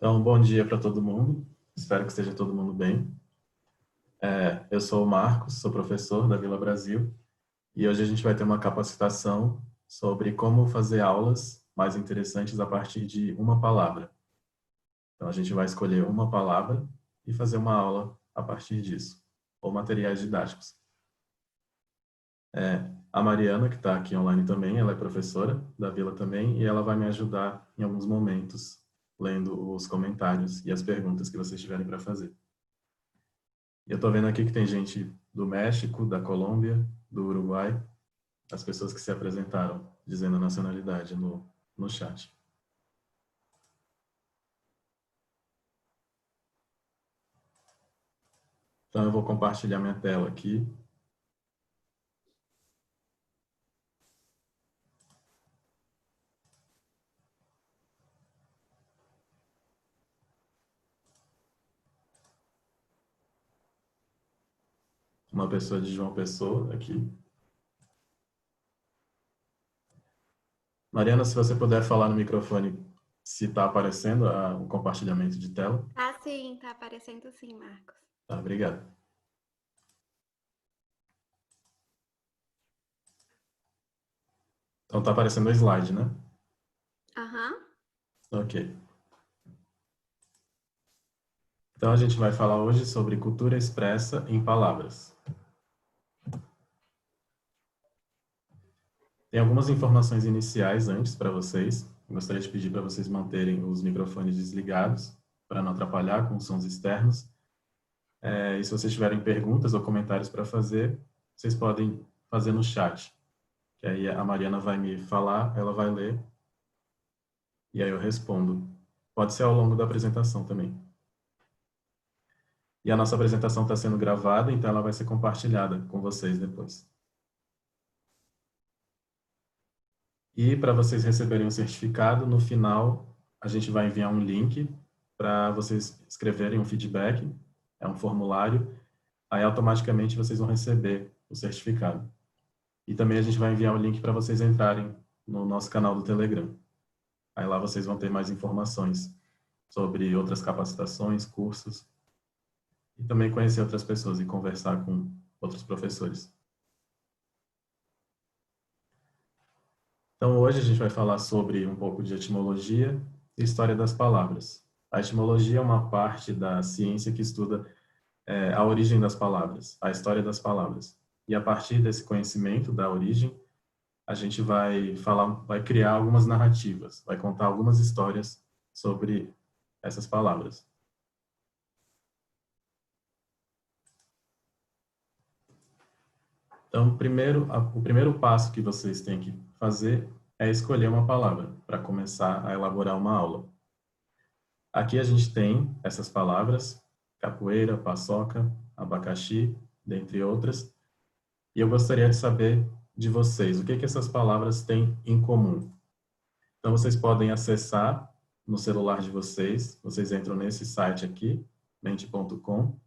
Então, bom dia para todo mundo. Espero que esteja todo mundo bem. Eu sou o Marcos, sou professor da Vila Brasil e hoje a gente vai ter uma capacitação sobre como fazer aulas mais interessantes a partir de uma palavra. Então, a gente vai escolher uma palavra e fazer uma aula a partir disso, ou materiais didáticos. A Mariana, que está aqui online também, ela é professora da Vila também e ela vai me ajudar em alguns momentos, lendo os comentários e as perguntas que vocês tiverem para fazer. E eu estou vendo aqui que tem gente do México, da Colômbia, do Uruguai, as pessoas que se apresentaram dizendo a nacionalidade no chat. Então eu vou compartilhar minha tela aqui. Uma pessoa de João Pessoa aqui. Mariana, se você puder falar no microfone se está aparecendo o compartilhamento de tela. Ah, sim, tá aparecendo sim, Marcos. Tá, obrigado. Então está aparecendo o slide, né? Aham. Ok. Então a gente vai falar hoje sobre cultura expressa em palavras. Tem algumas informações iniciais antes para vocês. Eu gostaria de pedir para vocês manterem os microfones desligados, para não atrapalhar com os sons externos. E se vocês tiverem perguntas ou comentários para fazer, vocês podem fazer no chat. Que aí a Mariana vai me falar, ela vai ler, e aí eu respondo. Pode ser ao longo da apresentação também. E a nossa apresentação está sendo gravada, então ela vai ser compartilhada com vocês depois. E para vocês receberem o certificado, no final a gente vai enviar um link para vocês escreverem um feedback, é um formulário, aí automaticamente vocês vão receber o certificado. E também a gente vai enviar o link para vocês entrarem no nosso canal do Telegram. Aí lá vocês vão ter mais informações sobre outras capacitações, cursos, e também conhecer outras pessoas e conversar com outros professores. Então, hoje a gente vai falar sobre um pouco de etimologia e história das palavras. A etimologia é uma parte da ciência que estuda a origem das palavras, a história das palavras. E a partir desse conhecimento da origem, a gente vai criar algumas narrativas, vai contar algumas histórias sobre essas palavras. Então, o primeiro passo que vocês têm que fazer é escolher uma palavra para começar a elaborar uma aula. Aqui a gente tem essas palavras, capoeira, paçoca, abacaxi, dentre outras. E eu gostaria de saber de vocês, o que que essas palavras têm em comum? Então, vocês podem acessar no celular de vocês, vocês entram nesse site aqui, mente.com,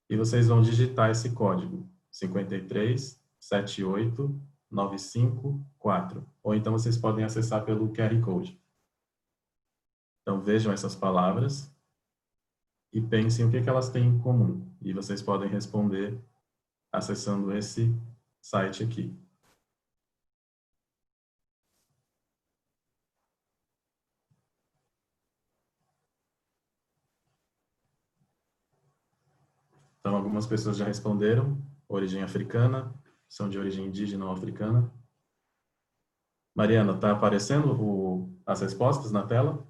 e vocês vão digitar esse código, 5378954. Ou então vocês podem acessar pelo QR Code. Então, vejam essas palavras e pensem o que que elas têm em comum. E vocês podem responder acessando esse site aqui. Então, algumas pessoas já responderam. Origem africana, são de origem indígena ou africana. Mariana, está aparecendo as respostas na tela?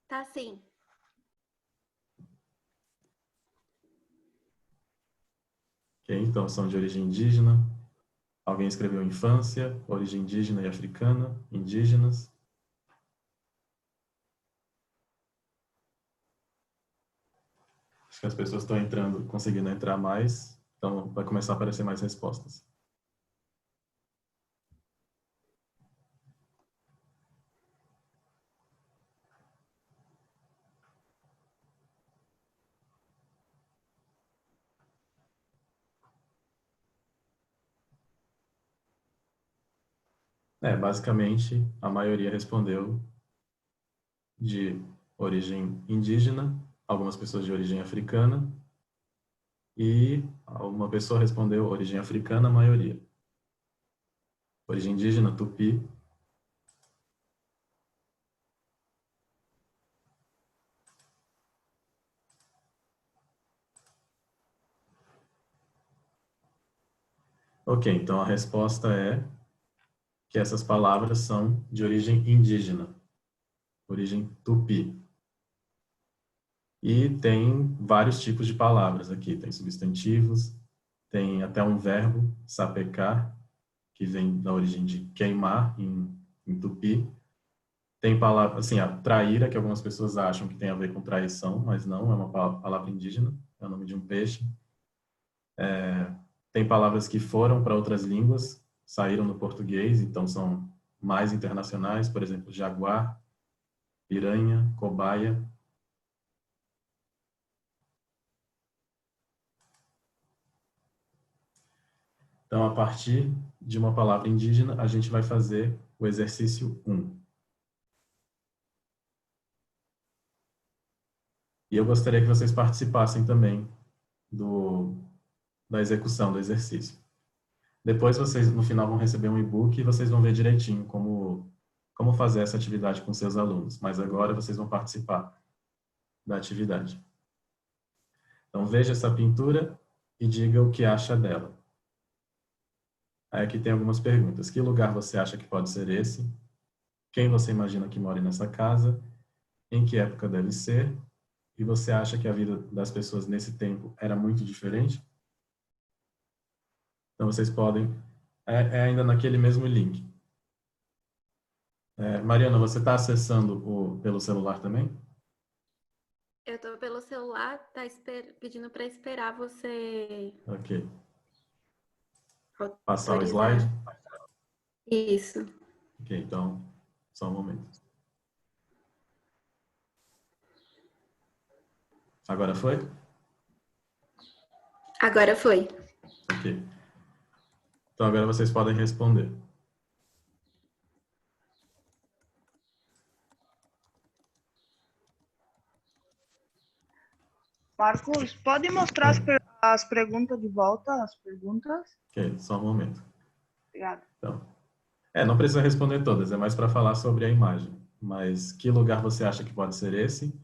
Tá sim. Ok, então são de origem indígena. Alguém escreveu infância, origem indígena e africana, indígenas. Acho que as pessoas estão entrando, conseguindo entrar mais, então vai começar a aparecer mais respostas. Basicamente, a maioria respondeu de origem indígena, algumas pessoas de origem africana e uma pessoa respondeu origem africana, a maioria. Origem indígena, tupi. Ok, então a resposta é que essas palavras são de origem indígena, origem tupi. E tem vários tipos de palavras aqui, tem substantivos, tem até um verbo, sapecar, que vem da origem de queimar em tupi. Tem palavra, assim, a traíra, que algumas pessoas acham que tem a ver com traição, mas não, é uma palavra indígena, é o nome de um peixe. Tem palavras que foram para outras línguas, saíram do português, então são mais internacionais, por exemplo, jaguar, piranha, cobaia. Então, a partir de uma palavra indígena, a gente vai fazer o exercício 1. E eu gostaria que vocês participassem também da execução do exercício. Depois vocês, no final, vão receber um e-book e vocês vão ver direitinho como fazer essa atividade com seus alunos. Mas agora vocês vão participar da atividade. Então, veja essa pintura e diga o que acha dela. Aí aqui tem algumas perguntas. Que lugar você acha que pode ser esse? Quem você imagina que mora nessa casa? Em que época deve ser? E você acha que a vida das pessoas nesse tempo era muito diferente? Então, vocês podem... É ainda naquele mesmo link. Mariana, você está acessando pelo celular também? Eu tô pelo celular, tá pedindo para esperar você Ok. Passar o autorizar. slide? Isso. Ok, então, só um momento. Agora foi? Agora foi. Ok. Então, agora vocês podem responder. Marcos, pode mostrar as perguntas de volta, as perguntas? Ok, só um momento. Obrigada. Então, não precisa responder todas, é mais para falar sobre a imagem. Mas que lugar você acha que pode ser esse?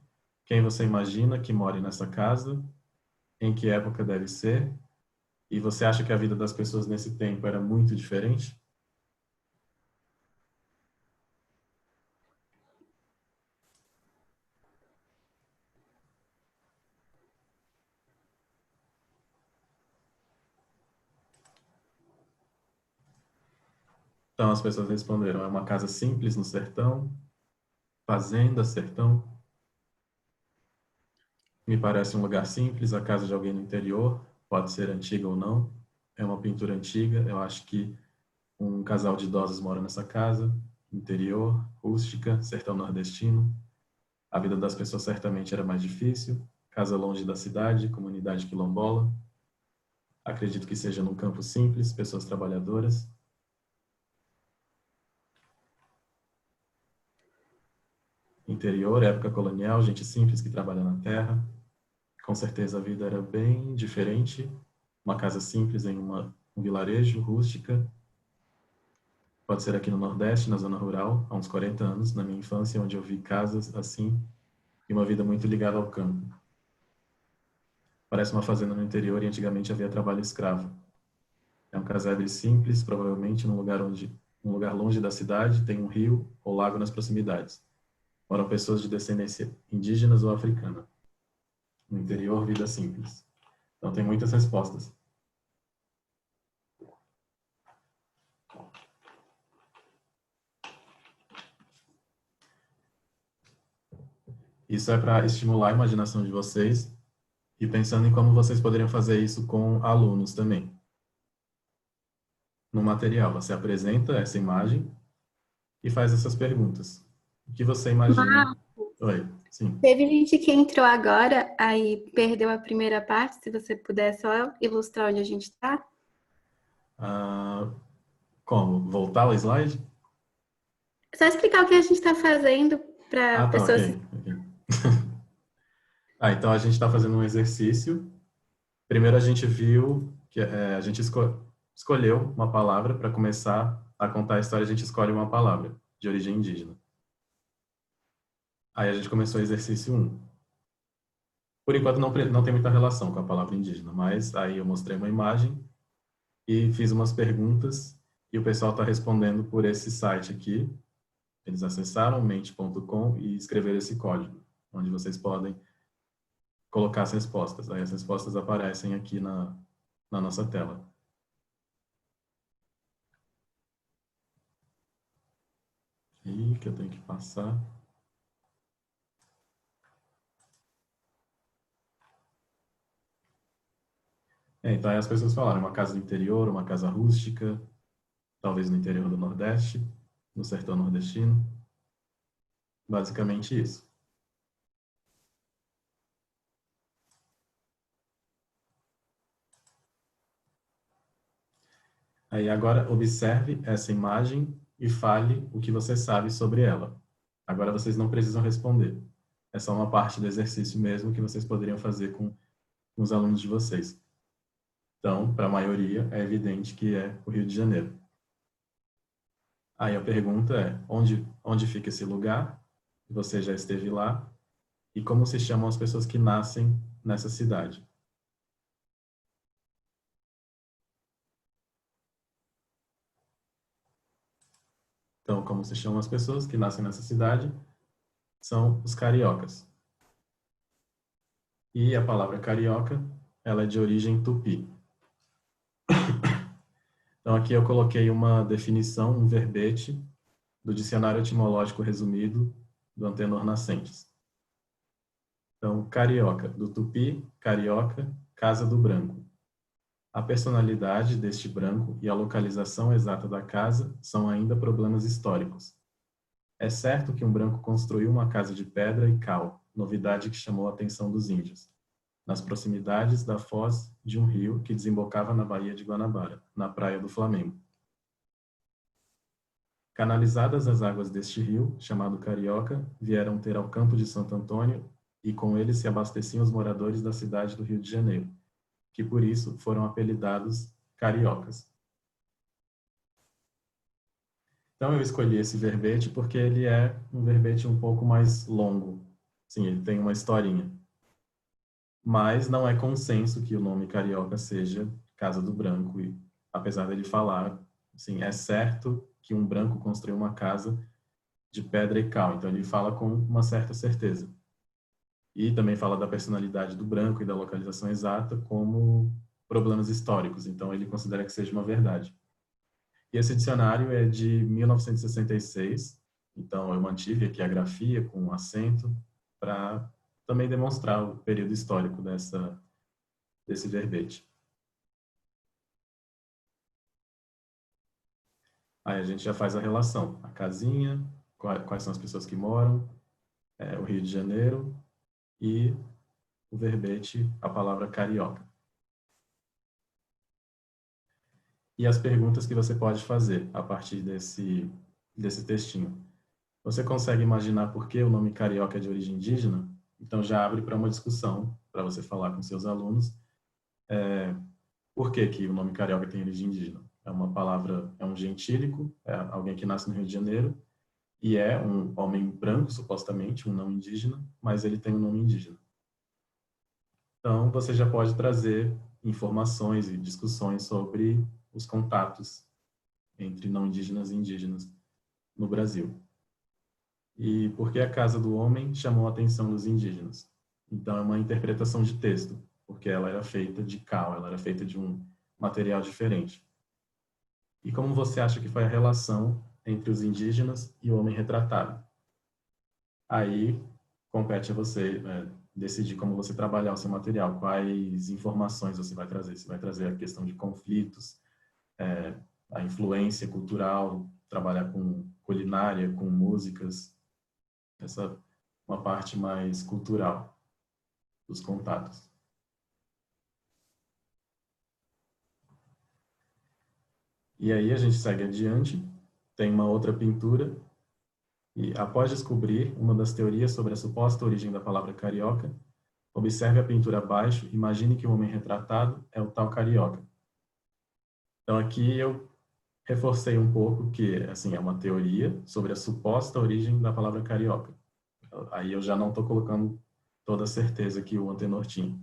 Quem você imagina que mora nessa casa? Em que época deve ser? E você acha que a vida das pessoas nesse tempo era muito diferente? Então as pessoas responderam: é uma casa simples no sertão, fazenda, sertão. Me parece um lugar simples, a casa de alguém no interior, pode ser antiga ou não. É uma pintura antiga, eu acho que um casal de idosos mora nessa casa, interior, rústica, sertão nordestino. A vida das pessoas certamente era mais difícil, casa longe da cidade, comunidade quilombola. Acredito que seja num campo simples, pessoas trabalhadoras. Interior, época colonial, gente simples que trabalha na terra. Com certeza a vida era bem diferente. Uma casa simples em um vilarejo, rústica. Pode ser aqui no Nordeste, na zona rural, há uns 40 anos, na minha infância, onde eu vi casas assim e uma vida muito ligada ao campo. Parece uma fazenda no interior e antigamente havia trabalho escravo. É um casebre simples, provavelmente num lugar longe da cidade, tem um rio ou lago nas proximidades. Moram pessoas de descendência indígenas ou africana. No interior, vida simples. Então tem muitas respostas. Isso é para estimular a imaginação de vocês e pensando em como vocês poderiam fazer isso com alunos também. No material, você apresenta essa imagem e faz essas perguntas. O que você imagina? Oi, sim. Teve gente que entrou agora, aí perdeu a primeira parte. Se você puder só ilustrar onde a gente está. Como? Voltar ao slide? Só explicar o que a gente está fazendo para Ah, a tá, pessoa ok. se... Ok. Então a gente está fazendo um exercício. Primeiro a gente viu que a gente escolheu uma palavra para começar a contar a história. A gente escolhe uma palavra de origem indígena. Aí a gente começou o exercício 1. Por enquanto não tem muita relação com a palavra indígena, mas aí eu mostrei uma imagem e fiz umas perguntas e o pessoal está respondendo por esse site aqui. Eles acessaram mente.com e escreveram esse código, onde vocês podem colocar as respostas. Aí as respostas aparecem aqui na nossa tela. E que eu tenho que passar. Então aí as pessoas falaram, uma casa do interior, uma casa rústica, talvez no interior do Nordeste, no sertão nordestino. Basicamente isso. Aí agora observe essa imagem e fale o que você sabe sobre ela. Agora vocês não precisam responder. É só uma parte do exercício mesmo que vocês poderiam fazer com os alunos de vocês. Então, para a maioria, é evidente que é o Rio de Janeiro. Aí a pergunta é, onde fica esse lugar? Você já esteve lá? E como se chamam as pessoas que nascem nessa cidade? Então, como se chamam as pessoas que nascem nessa cidade? São os cariocas. E a palavra carioca, ela é de origem tupi. Então, aqui eu coloquei uma definição, um verbete, do Dicionário Etimológico Resumido do Antenor Nascentes. Então, carioca, do tupi, carioca, casa do branco. A personalidade deste branco e a localização exata da casa são ainda problemas históricos. É certo que um branco construiu uma casa de pedra e cal, novidade que chamou a atenção dos índios, nas proximidades da foz de um rio que desembocava na Baía de Guanabara, na praia do Flamengo. Canalizadas as águas deste rio, chamado Carioca, vieram ter ao campo de Santo Antônio e com ele se abasteciam os moradores da cidade do Rio de Janeiro, que por isso foram apelidados cariocas. Então eu escolhi esse verbete porque ele é um verbete um pouco mais longo. Sim, ele tem uma historinha. Mas não é consenso que o nome carioca seja Casa do Branco, e apesar dele falar, assim, é certo que um branco construiu uma casa de pedra e cal, então ele fala com uma certa certeza. E também fala da personalidade do branco e da localização exata como problemas históricos, então ele considera que seja uma verdade. E esse dicionário é de 1966, então eu mantive aqui a grafia com um acento para também demonstrar o período histórico desse verbete. Aí a gente já faz a relação, a casinha, quais são as pessoas que moram, o Rio de Janeiro e o verbete, a palavra carioca. E as perguntas que você pode fazer a partir desse textinho. Você consegue imaginar por que o nome carioca é de origem indígena? Então já abre para uma discussão, para você falar com seus alunos, por que o nome carioca tem origem indígena. É uma palavra, é um gentílico, é alguém que nasce no Rio de Janeiro, e é um homem branco, supostamente, um não indígena, mas ele tem um nome indígena. Então, você já pode trazer informações e discussões sobre os contatos entre não indígenas e indígenas no Brasil. E por que a Casa do Homem chamou a atenção dos indígenas? Então, é uma interpretação de texto, porque ela era feita de cal, ela era feita de um material diferente. E como você acha que foi a relação entre os indígenas e o homem retratado? Aí, compete a você decidir como você trabalhar o seu material, quais informações você vai trazer. Você vai trazer a questão de conflitos, a influência cultural, trabalhar com culinária, com músicas, essa uma parte mais cultural dos contatos. E aí a gente segue adiante, tem uma outra pintura, E após descobrir uma das teorias sobre a suposta origem da palavra carioca, observe a pintura abaixo e imagine que o homem retratado é o tal carioca. Então aqui eu reforcei um pouco que, assim, é uma teoria sobre a suposta origem da palavra carioca. Aí eu já não estou colocando toda a certeza que o Antenor tinha.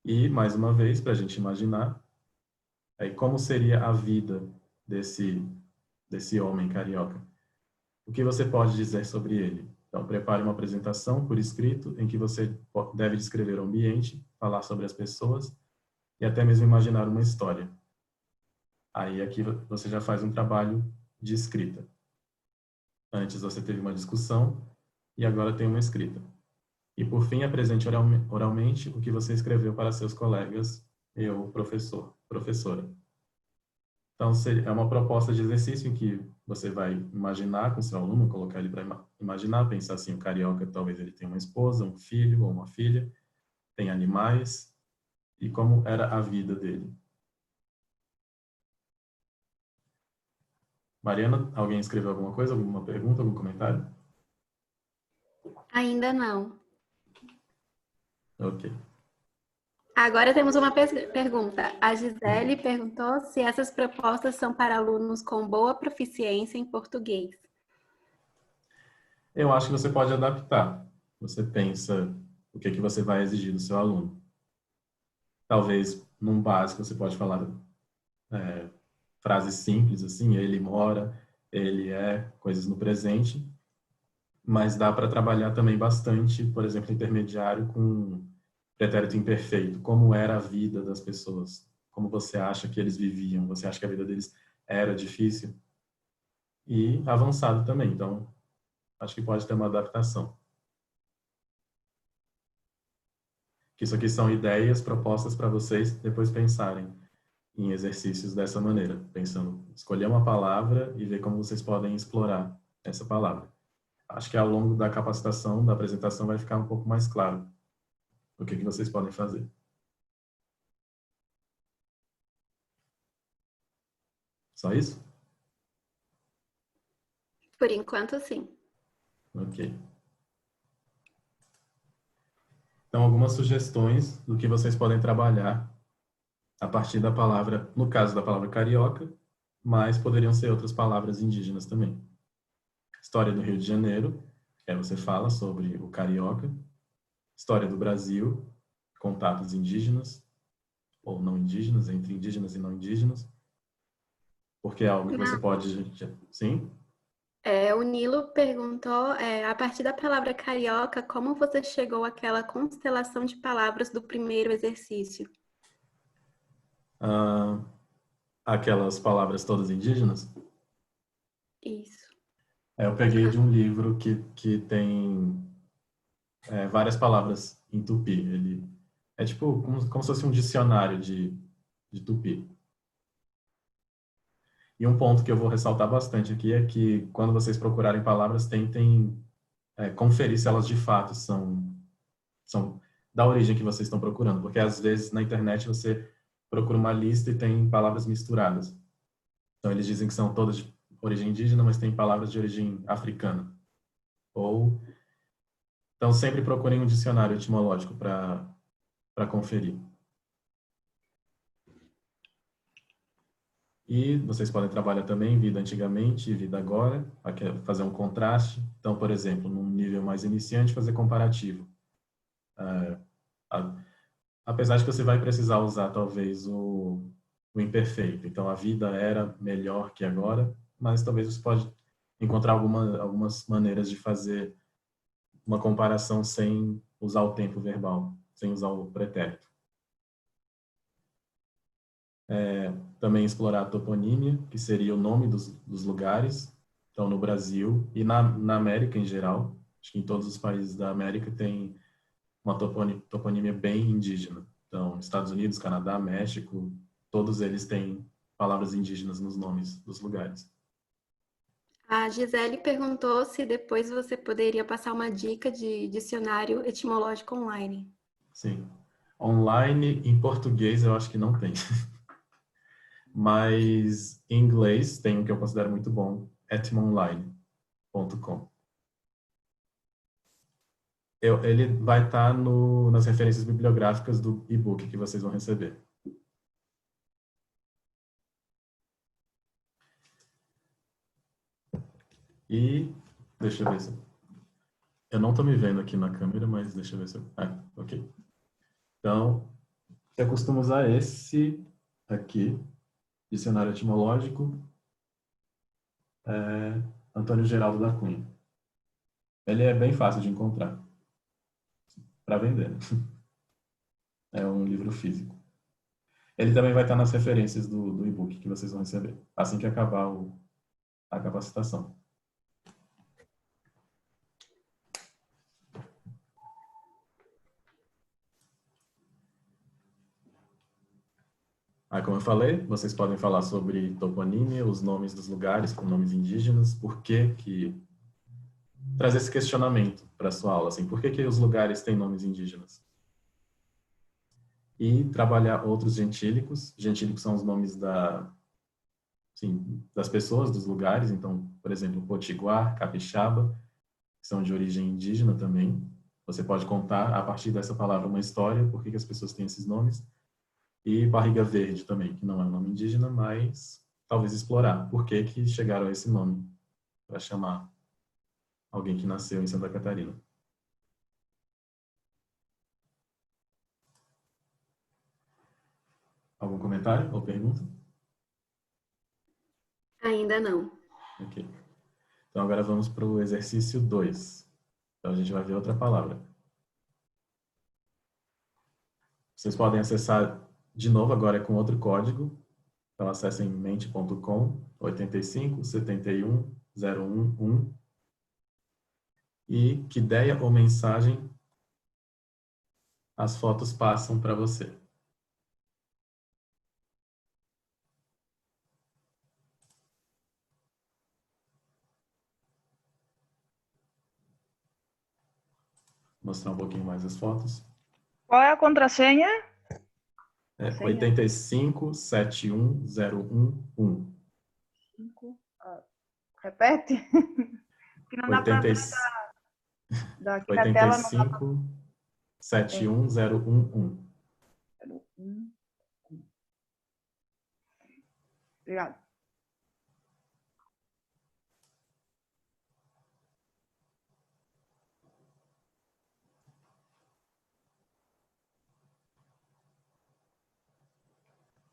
E, mais uma vez, para a gente imaginar, aí como seria a vida desse homem carioca? O que você pode dizer sobre ele? Então, prepare uma apresentação por escrito em que você deve descrever o ambiente, falar sobre as pessoas e até mesmo imaginar uma história. Aí aqui você já faz um trabalho de escrita. Antes você teve uma discussão e agora tem uma escrita. E por fim, apresente oralmente o que você escreveu para seus colegas e o professor, professora. Então, é uma proposta de exercício em que você vai imaginar com seu aluno, colocar ele para imaginar, pensar assim, o carioca talvez ele tenha uma esposa, um filho ou uma filha, tem animais, e como era a vida dele. Mariana, alguém escreveu alguma coisa, alguma pergunta, algum comentário? Ainda não. Ok. Agora temos uma pergunta. A Gisele perguntou se essas propostas são para alunos com boa proficiência em português. Eu acho que você pode adaptar. Você pensa o que você vai exigir do seu aluno. Talvez, num básico, você pode falar frases simples, assim, ele mora, ele é, coisas no presente, mas dá para trabalhar também bastante, por exemplo, intermediário com pretérito imperfeito, como era a vida das pessoas, como você acha que eles viviam, você acha que a vida deles era difícil, e avançado também, então acho que pode ter uma adaptação. Que isso aqui são ideias, propostas para vocês depois pensarem em exercícios dessa maneira, pensando, escolher uma palavra e ver como vocês podem explorar essa palavra. Acho que ao longo da capacitação, da apresentação, vai ficar um pouco mais claro o que vocês podem fazer. Só isso? Por enquanto, sim. Ok. Então, algumas sugestões do que vocês podem trabalhar a partir da palavra, no caso da palavra carioca, mas poderiam ser outras palavras indígenas também. História do Rio de Janeiro, que aí você fala sobre o carioca. História do Brasil, contatos indígenas, ou não indígenas, entre indígenas e não indígenas, porque é algo que você pode... Sim? O Nilo perguntou, a partir da palavra carioca, como você chegou àquela constelação de palavras do primeiro exercício? Aquelas palavras todas indígenas? Isso. Eu peguei de um livro que tem várias palavras em tupi. Ele é tipo como se fosse um dicionário de tupi. E um ponto que eu vou ressaltar bastante aqui é que quando vocês procurarem palavras, tentem conferir se elas de fato são da origem que vocês estão procurando, porque às vezes na internet você procura uma lista e tem palavras misturadas. Então eles dizem que são todas de origem indígena, mas tem palavras de origem africana. Então sempre procurem um dicionário etimológico para conferir. E vocês podem trabalhar também vida antigamente e vida agora, fazer um contraste. Então, por exemplo, num nível mais iniciante, fazer comparativo. Apesar de que você vai precisar usar talvez o imperfeito. Então, a vida era melhor que agora, mas talvez você pode encontrar algumas maneiras de fazer uma comparação sem usar o tempo verbal, sem usar o pretérito. Também explorar a toponímia, que seria o nome dos lugares. Então, no Brasil e na América em geral, acho que em todos os países da América tem uma toponímia bem indígena. Então, Estados Unidos, Canadá, México, todos eles têm palavras indígenas nos nomes dos lugares. A Gisele perguntou se depois você poderia passar uma dica de dicionário etimológico online. Sim. Online, em português, eu acho que não tem. Mas em inglês tem um que eu considero muito bom, Etymon Online. Ele vai estar nas referências bibliográficas do e-book que vocês vão receber. E deixa eu ver se... Eu não estou me vendo aqui na câmera, mas deixa eu ver se eu... ok. Então, eu costumo usar esse aqui, Dicionário Etimológico, Antônio Geraldo da Cunha. Ele é bem fácil de encontrar, para vender. É um livro físico. Ele também vai estar nas referências do e-book que vocês vão receber, assim que acabar a capacitação. Aí, como eu falei, vocês podem falar sobre toponímia, os nomes dos lugares com nomes indígenas, por que trazer esse questionamento para a sua aula, assim, por que os lugares têm nomes indígenas? E trabalhar outros gentílicos. Gentílicos são os nomes das pessoas, dos lugares. Então, por exemplo, Potiguar, Capixaba, que são de origem indígena também. Você pode contar, a partir dessa palavra, uma história, por que as pessoas têm esses nomes. E Barriga Verde também, que não é um nome indígena, mas talvez explorar por que chegaram a esse nome, para chamar alguém que nasceu em Santa Catarina. Algum comentário ou pergunta? Ainda não. Ok. Então, agora vamos para o exercício 2. Então, a gente vai ver outra palavra. Vocês podem acessar de novo, agora com outro código. Então, acessem mente.com 85 71 011 e que ideia ou mensagem as fotos passam para você. Vou mostrar um pouquinho mais as fotos. Qual é a contrassenha? 85 71 011. Repete. Que não dá para ver daqui na tela. 85 71 011. Obrigada.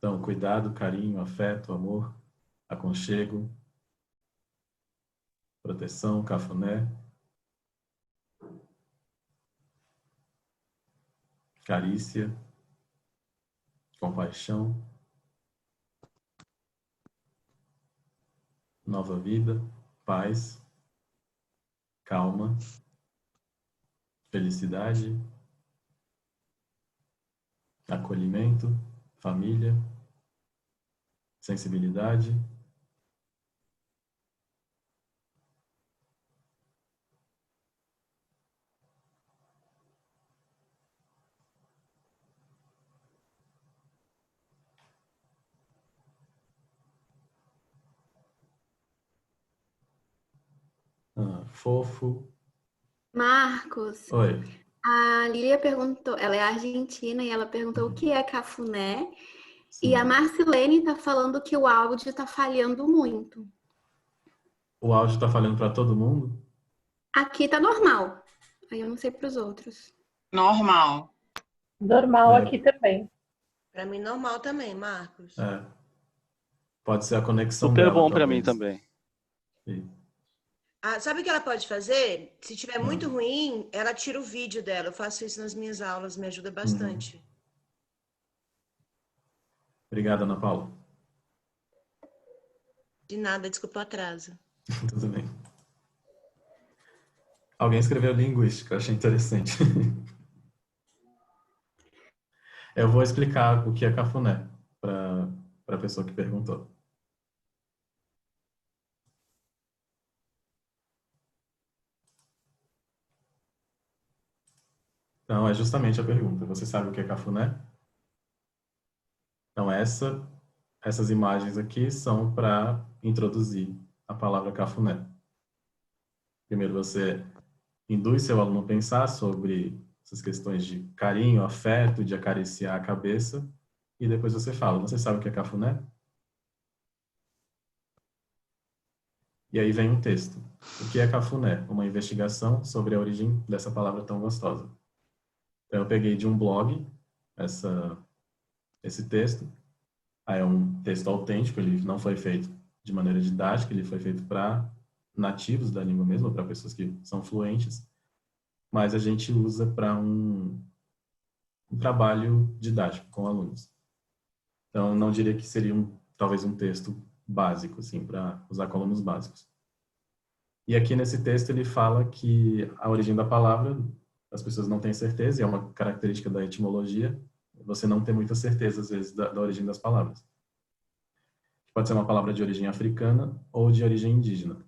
Então, cuidado, carinho, afeto, amor, aconchego, proteção, cafuné, carícia, compaixão, nova vida, paz, calma, felicidade, acolhimento, família, sensibilidade, fofo. Marcos, Oi. a Lília perguntou, ela é argentina e ela perguntou o que é cafuné. Sim. E a Marcilene está falando que o áudio está falhando muito. O áudio está falhando para todo mundo? Aqui tá normal. Aí eu não sei para os outros. Normal. Normal aqui também. Para mim, normal também, Marcos. Pode ser a conexão Super dela, bom para talvez. mim também. Sim. Sabe o que ela pode fazer? Se tiver muito ruim, ela tira o vídeo dela. Eu faço isso nas minhas aulas, me ajuda bastante. Obrigada, Ana Paula. De nada, desculpa o atraso. Tudo bem. Alguém escreveu linguística, achei interessante. Eu vou explicar o que é cafuné para a pessoa que perguntou. Então, é justamente a pergunta. Você sabe o que é cafuné? Então, essas imagens aqui são para introduzir a palavra cafuné. Primeiro você induz seu aluno a pensar sobre essas questões de carinho, afeto, de acariciar a cabeça, e depois você fala, você sabe o que é cafuné? E aí vem um texto. O que é cafuné? Uma investigação sobre a origem dessa palavra tão gostosa. Então, eu peguei de um blog esse texto. Aí é um texto autêntico, ele não foi feito de maneira didática, ele foi feito para nativos da língua mesmo, para pessoas que são fluentes, mas a gente usa para um trabalho didático com alunos. Então, não diria que seria talvez um texto básico, assim, para usar com alunos básicos. E aqui nesse texto ele fala que a origem da palavra, as pessoas não têm certeza, e é uma característica da etimologia, você não tem muita certeza, às vezes, da origem das palavras. Pode ser uma palavra de origem africana ou de origem indígena.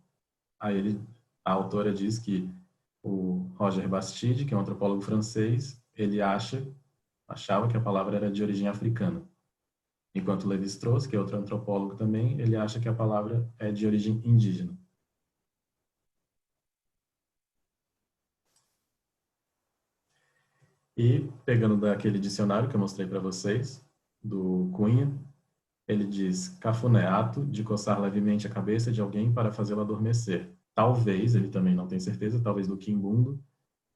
Aí a autora diz que o Roger Bastide, que é um antropólogo francês, ele achava que a palavra era de origem africana. Enquanto Lévi-Strauss, que é outro antropólogo também, ele acha que a palavra é de origem indígena. E, pegando daquele dicionário que eu mostrei para vocês, do Cunha, ele diz, cafuné, ato de coçar levemente a cabeça de alguém para fazê-lo adormecer. Talvez, ele também não tem certeza, talvez do quimbundo,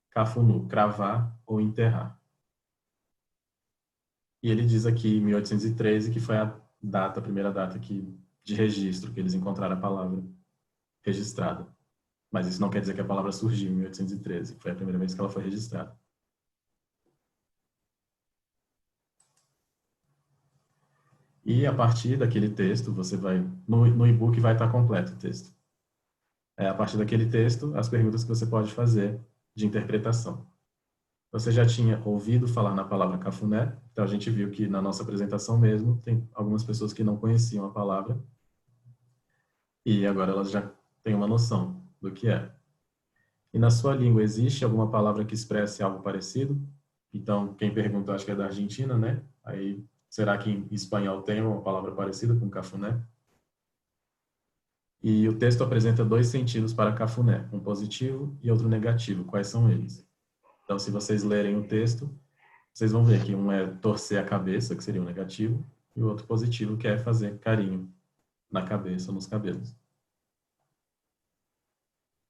cafunu, cravar ou enterrar. E ele diz aqui, em 1813, que foi a primeira data de registro, que eles encontraram a palavra registrada. Mas isso não quer dizer que a palavra surgiu em 1813, foi a primeira vez que ela foi registrada. E a partir daquele texto, você vai... No e-book vai estar completo o texto. A partir daquele texto, as perguntas que você pode fazer de interpretação. Você já tinha ouvido falar na palavra cafuné, então a gente viu que na nossa apresentação mesmo, tem algumas pessoas que não conheciam a palavra, e agora elas já têm uma noção do que é. E na sua língua, existe alguma palavra que expresse algo parecido? Então, quem perguntou, acho que é da Argentina, né? Aí, será que em espanhol tem uma palavra parecida com cafuné? E o texto apresenta dois sentidos para cafuné, um positivo e outro negativo. Quais são eles? Então, se vocês lerem o texto, vocês vão ver que um é torcer a cabeça, que seria o negativo, e o outro positivo, que é fazer carinho na cabeça, nos cabelos.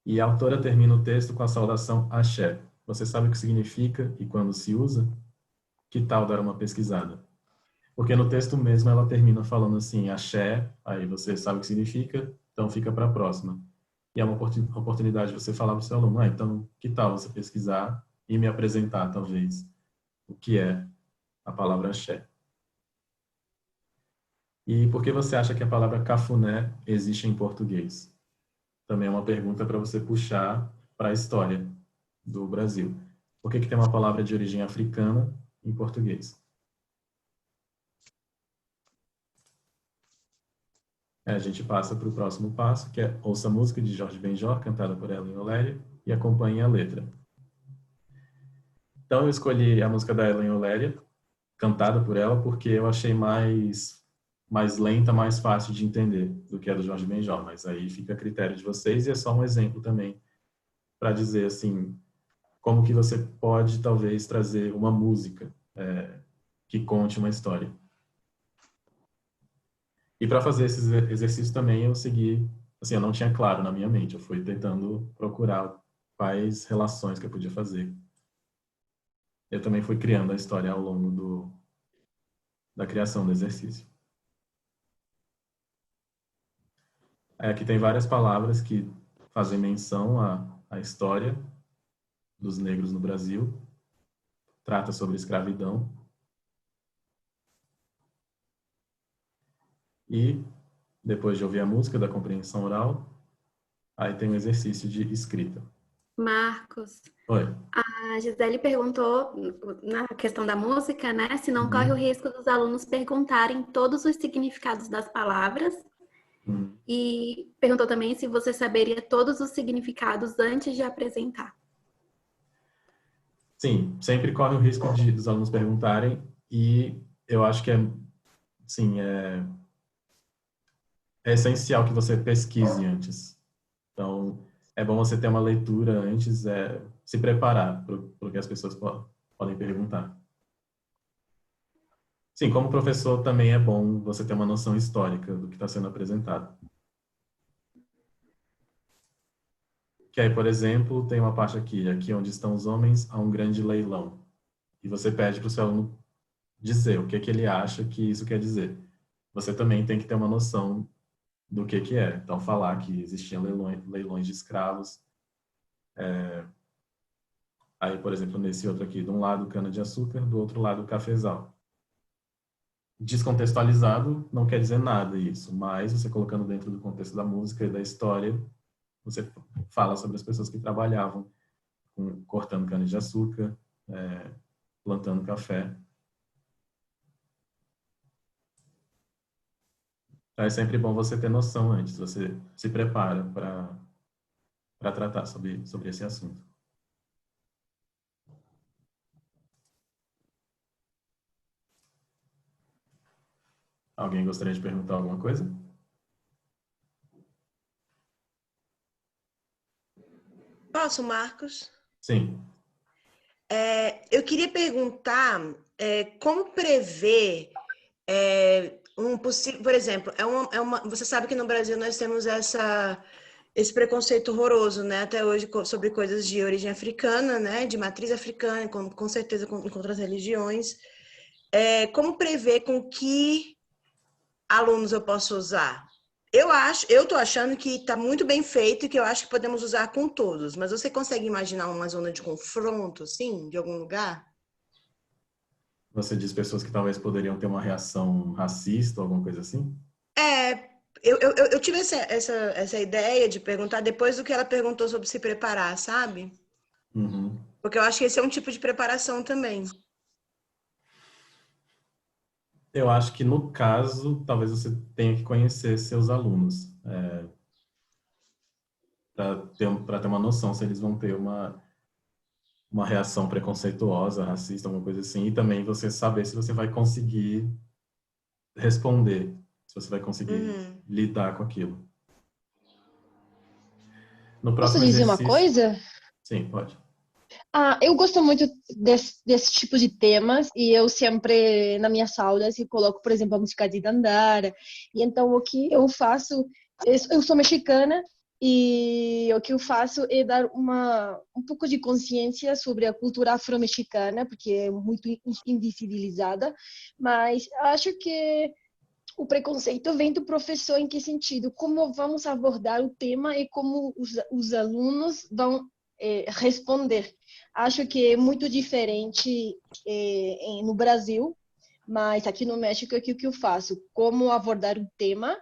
E a autora termina o texto com a saudação axé. Você sabe o que significa e quando se usa? Que tal dar uma pesquisada? Porque no texto mesmo ela termina falando assim, axé, aí você sabe o que significa, então fica para a próxima. E é uma oportunidade de você falar para o seu aluno, então que tal você pesquisar e me apresentar, talvez, o que é a palavra axé. E por que você acha que a palavra cafuné existe em português? Também é uma pergunta para você puxar para a história do Brasil. Por que tem uma palavra de origem africana em português? A gente passa para o próximo passo, que é ouça a música de Jorge Benjor, cantada por Helen Oléria, e acompanhe a letra. Então eu escolhi a música da Helen Oléria, cantada por ela, porque eu achei mais lenta, mais fácil de entender do que a do Jorge Benjor, mas aí fica a critério de vocês e é só um exemplo também para dizer assim, como que você pode talvez trazer uma música que conte uma história. E para fazer esses exercícios também eu segui, assim, eu não tinha claro na minha mente, eu fui tentando procurar quais relações que eu podia fazer. Eu também fui criando a história ao longo da criação do exercício. Aqui tem várias palavras que fazem menção à história dos negros no Brasil. Trata sobre escravidão. E, depois de ouvir a música da compreensão oral, aí tem um exercício de escrita. Marcos, Oi. a Gisele perguntou, na questão da música, né, se não corre o risco dos alunos perguntarem todos os significados das palavras. E perguntou também se você saberia todos os significados antes de apresentar. Sim, sempre corre o risco dos alunos perguntarem e eu acho que é essencial que você pesquise antes. Então, é bom você ter uma leitura antes, se preparar para o que as pessoas podem perguntar. Sim, como professor também é bom você ter uma noção histórica do que está sendo apresentado. Que aí, por exemplo, tem uma parte aqui onde estão os homens, há um grande leilão. E você pede para o seu aluno dizer o que que ele acha que isso quer dizer. Você também tem que ter uma noção do que é. Então, falar que existiam leilões de escravos. Aí, por exemplo, nesse outro aqui, de um lado cana-de-açúcar, do outro lado cafezal. Descontextualizado não quer dizer nada isso, mas você colocando dentro do contexto da música e da história, você fala sobre as pessoas que trabalhavam cortando cana-de-açúcar, plantando café. Então, é sempre bom você ter noção antes, você se prepara para tratar sobre esse assunto. Alguém gostaria de perguntar alguma coisa? Posso, Marcos? Sim. Eu queria perguntar como prever um possível, por exemplo, você sabe que no Brasil nós temos esse preconceito horroroso, né, até hoje sobre coisas de origem africana, né, de matriz africana, com certeza contra as religiões. Como prever com que alunos eu posso usar? Eu estou achando que está muito bem feito e que eu acho que podemos usar com todos, mas você consegue imaginar uma zona de confronto, assim, de algum lugar? Você diz pessoas que talvez poderiam ter uma reação racista ou alguma coisa assim? Eu tive essa ideia de perguntar depois do que ela perguntou sobre se preparar, sabe? Uhum. Porque eu acho que esse é um tipo de preparação também. Eu acho que, no caso, talvez você tenha que conhecer seus alunos, para ter uma noção se eles vão ter uma reação preconceituosa, racista, alguma coisa assim, e também você saber se você vai conseguir responder, se você vai conseguir lidar com aquilo. No Posso próximo dizer uma exercício... coisa? Sim, pode. Eu gosto muito desse tipo de temas e eu sempre, nas minhas aulas, eu coloco, por exemplo, a música de Dandara. E então, o que eu faço, eu sou mexicana e o que eu faço é dar um pouco de consciência sobre a cultura afro-mexicana, porque é muito invisibilizada, mas acho que o preconceito vem do professor em que sentido? Como vamos abordar o tema e como os alunos vão responder. Acho que é muito diferente no Brasil, mas aqui no México é o que eu faço. Como abordar o tema,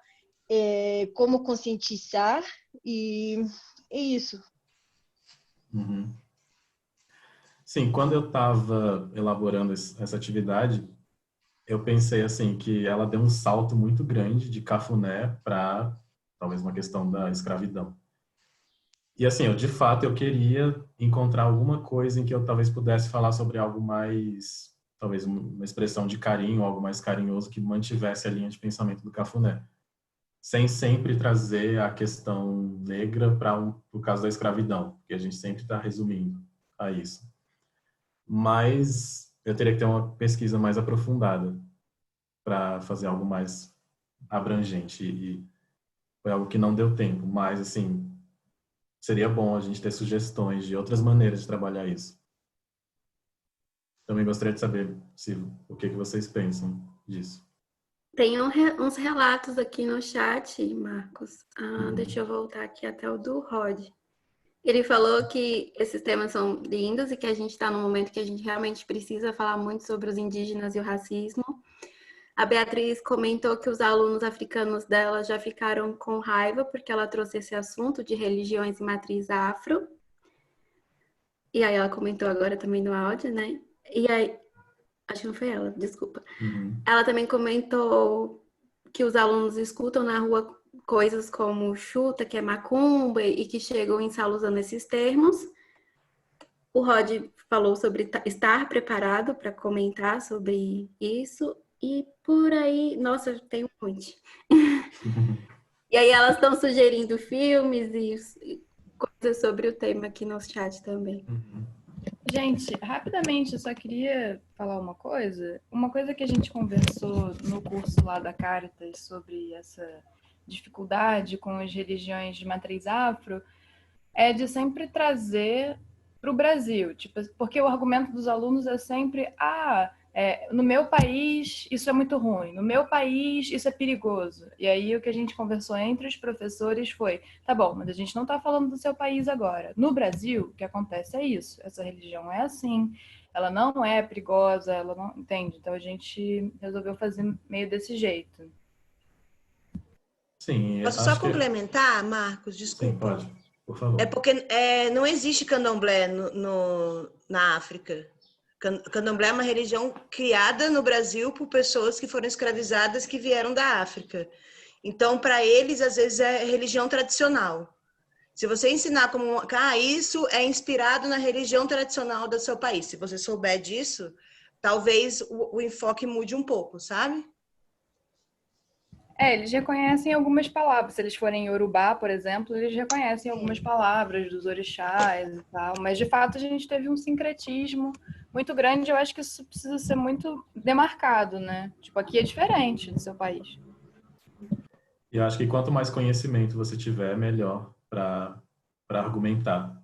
como conscientizar e é isso. Uhum. Sim, quando eu estava elaborando essa atividade, eu pensei assim que ela deu um salto muito grande de cafuné para talvez uma questão da escravidão. E assim, de fato eu queria encontrar alguma coisa em que eu talvez pudesse falar sobre algo mais, talvez uma expressão de carinho, algo mais carinhoso que mantivesse a linha de pensamento do cafuné, sem sempre trazer a questão negra para o caso da escravidão, porque a gente sempre está resumindo a isso. Mas eu teria que ter uma pesquisa mais aprofundada para fazer algo mais abrangente e foi algo que não deu tempo, mas assim, seria bom a gente ter sugestões de outras maneiras de trabalhar isso. Também gostaria de saber o que vocês pensam disso. Tem uns relatos aqui no chat, Marcos. Deixa eu voltar aqui até o do Rod. Ele falou que esses temas são lindos e que a gente está num momento que a gente realmente precisa falar muito sobre os indígenas e o racismo. A Beatriz comentou que os alunos africanos dela já ficaram com raiva porque ela trouxe esse assunto de religiões e matriz afro. E aí ela comentou agora também no áudio, né? E aí, acho que não foi ela, desculpa. Ela também comentou que os alunos escutam na rua coisas como chuta, que é macumba, e que chegam em sala usando esses termos. O Rod falou sobre estar preparado para comentar sobre isso. E por aí, nossa, tem um monte. E aí elas estão sugerindo filmes e coisas sobre o tema aqui no chat também. Gente, rapidamente, eu só queria falar uma coisa. Uma coisa que a gente conversou no curso lá da Caritas sobre essa dificuldade com as religiões de matriz afro é de sempre trazer para o Brasil, tipo, porque o argumento dos alunos é sempre, no meu país isso é muito ruim, no meu país isso é perigoso. E aí o que a gente conversou entre os professores foi, tá bom, mas a gente não está falando do seu país agora. No Brasil, o que acontece é isso, essa religião é assim, ela não é perigosa, ela não entende. Então a gente resolveu fazer meio desse jeito. Sim, Posso só acho que... complementar, Marcos? Sim, Desculpa. pode, por favor. É porque não existe candomblé na África. Candomblé é uma religião criada no Brasil por pessoas que foram escravizadas que vieram da África. Então, para eles, às vezes, é religião tradicional. Se você ensinar como, isso é inspirado na religião tradicional do seu país, se você souber disso, talvez o enfoque mude um pouco, sabe? Eles reconhecem algumas palavras. Se eles forem em Yorubá, por exemplo, eles reconhecem algumas palavras dos orixás e tal. Mas, de fato, a gente teve um sincretismo muito grande. Eu acho que isso precisa ser muito demarcado, né? Tipo, aqui é diferente do seu país. E eu acho que quanto mais conhecimento você tiver, melhor para argumentar.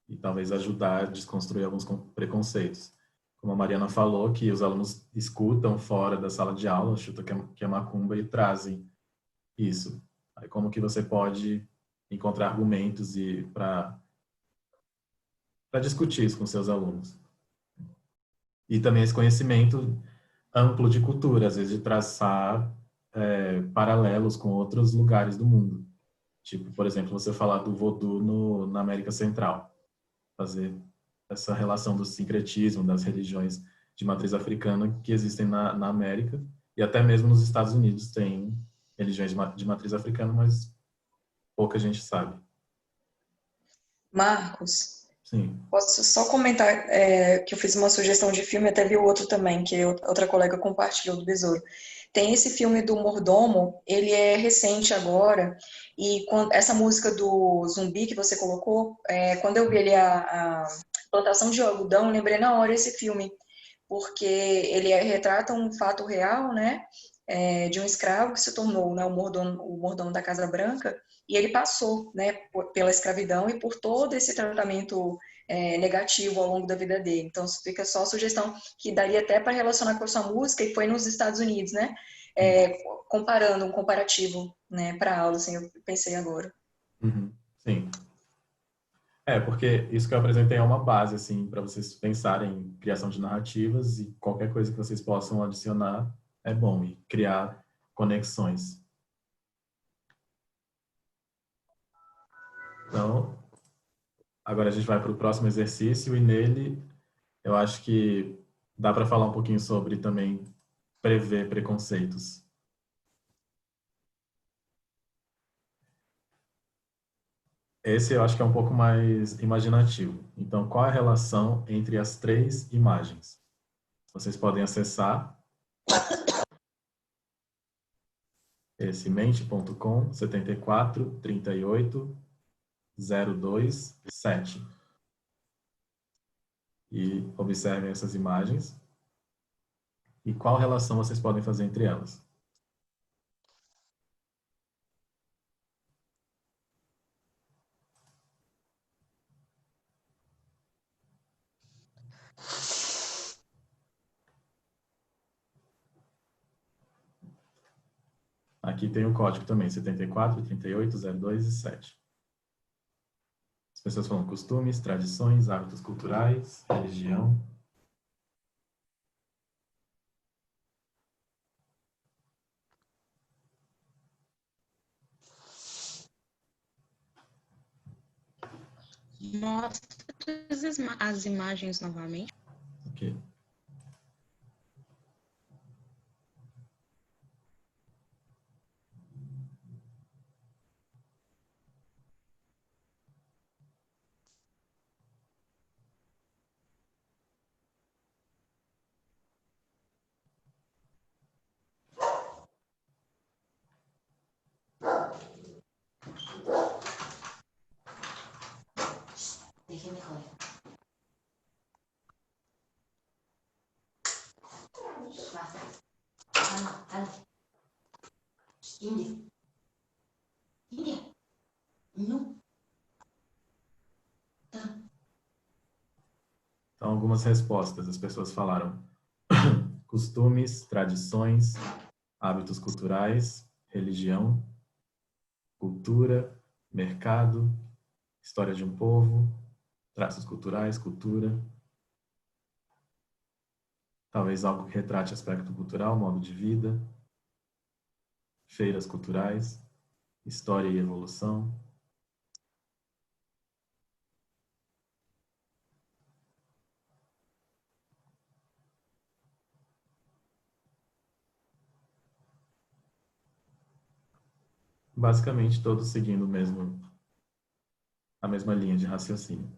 E talvez ajudar a desconstruir alguns preconceitos. Como a Mariana falou, que os alunos escutam fora da sala de aula, chutam que é macumba e trazem isso. Aí como que você pode encontrar argumentos e para discutir isso com seus alunos. E também esse conhecimento amplo de cultura, às vezes de traçar paralelos com outros lugares do mundo. Tipo, por exemplo, você falar do voodoo na América Central. Fazer essa relação do sincretismo, das religiões de matriz africana que existem na América, e até mesmo nos Estados Unidos tem religiões de matriz africana, mas pouca gente sabe. Marcos, Sim. posso só comentar que eu fiz uma sugestão de filme, até vi o outro também, que outra colega compartilhou do Besouro. Tem esse filme do Mordomo, ele é recente agora, e essa música do Zumbi que você colocou, quando eu vi ali a plantação de algodão, eu lembrei na hora esse filme, porque ele retrata um fato real, né, de um escravo que se tornou, né, o mordomo da Casa Branca, e ele passou, né, pela escravidão e por todo esse tratamento negativo ao longo da vida dele. Então, fica só a sugestão que daria até para relacionar com a sua música, e foi nos Estados Unidos, né, comparando, um comparativo, né, para a aula, assim, eu pensei agora. Uhum. Sim. Porque isso que eu apresentei é uma base, assim, para vocês pensarem em criação de narrativas, e qualquer coisa que vocês possam adicionar é bom, e criar conexões. Então, agora a gente vai para o próximo exercício, e nele eu acho que dá para falar um pouquinho sobre também prever preconceitos. Esse eu acho que é um pouco mais imaginativo. Então, qual é a relação entre as três imagens? Vocês podem acessar esse mente.com 74 38 02 7 e observem essas imagens e qual relação vocês podem fazer entre elas. Aqui tem o código também, 74 38 02 e 7. As pessoas falam costumes, tradições, hábitos culturais, religião. Mostra as imagens novamente. Ok. Então, algumas respostas. As pessoas falaram costumes, tradições, hábitos culturais, religião, cultura, mercado, história de um povo, traços culturais, cultura. Talvez algo que retrate aspecto cultural, modo de vida, feiras culturais, história e evolução. Basicamente, todos seguindo a mesma linha de raciocínio.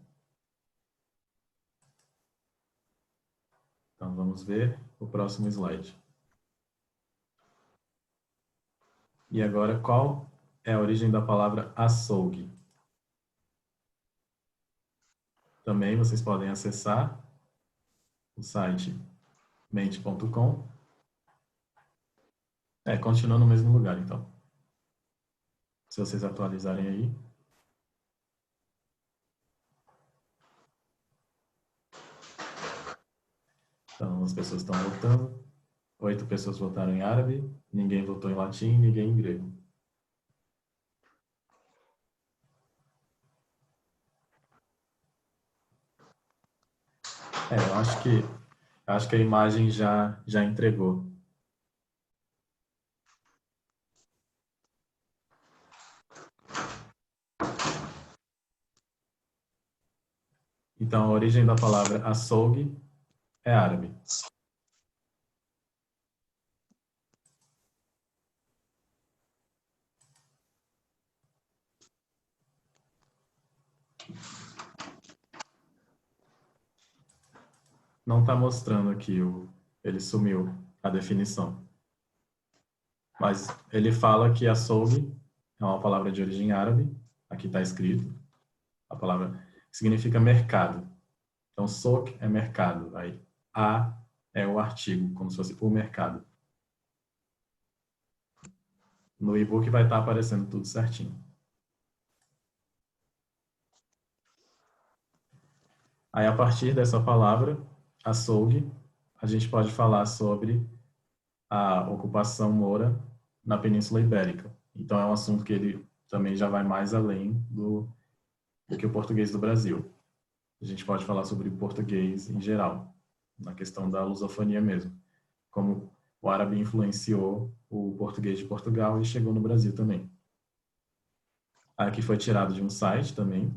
Então, vamos ver o próximo slide. E agora, qual é a origem da palavra açougue? Também vocês podem acessar o site mente.com. Continua no mesmo lugar, então. Se vocês atualizarem aí. Então, as pessoas estão votando. 8 pessoas votaram em árabe, ninguém votou em latim, ninguém em grego. Eu acho que a imagem já entregou. Então, a origem da palavra açougue é árabe. Não está mostrando aqui, ele sumiu a definição. Mas ele fala que açougue é uma palavra de origem árabe, aqui está escrito. A palavra significa mercado. Então, souk é mercado, aí a é o artigo, como se fosse o mercado. No e-book vai estar aparecendo tudo certinho. Aí, a partir dessa palavra, açougue, a gente pode falar sobre a ocupação moura na Península Ibérica. Então, é um assunto que ele também já vai mais além do que o português do Brasil. A gente pode falar sobre o português em geral, na questão da lusofonia mesmo. Como o árabe influenciou o português de Portugal e chegou no Brasil também. Aqui foi tirado de um site também,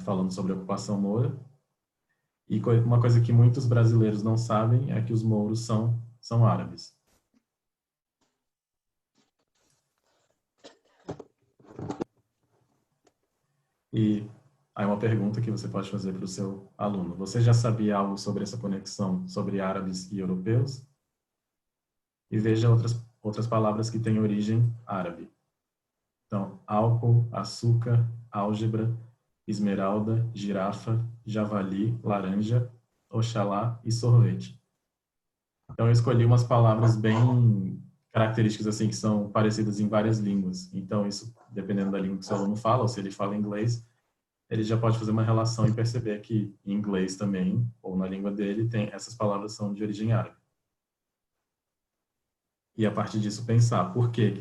falando sobre a ocupação moura. E uma coisa que muitos brasileiros não sabem é que os mouros são árabes. E aí uma pergunta que você pode fazer para o seu aluno. Você já sabia algo sobre essa conexão sobre árabes e europeus? E veja outras palavras que têm origem árabe. Então, álcool, açúcar, álgebra, esmeralda, girafa, javali, laranja, oxalá e sorvete. Então, eu escolhi umas palavras bem características assim que são parecidas em várias línguas. Então, isso, dependendo da língua que o seu aluno fala, ou se ele fala inglês, ele já pode fazer uma relação e perceber que em inglês também, ou na língua dele, essas palavras são de origem árabe. E a partir disso pensar por que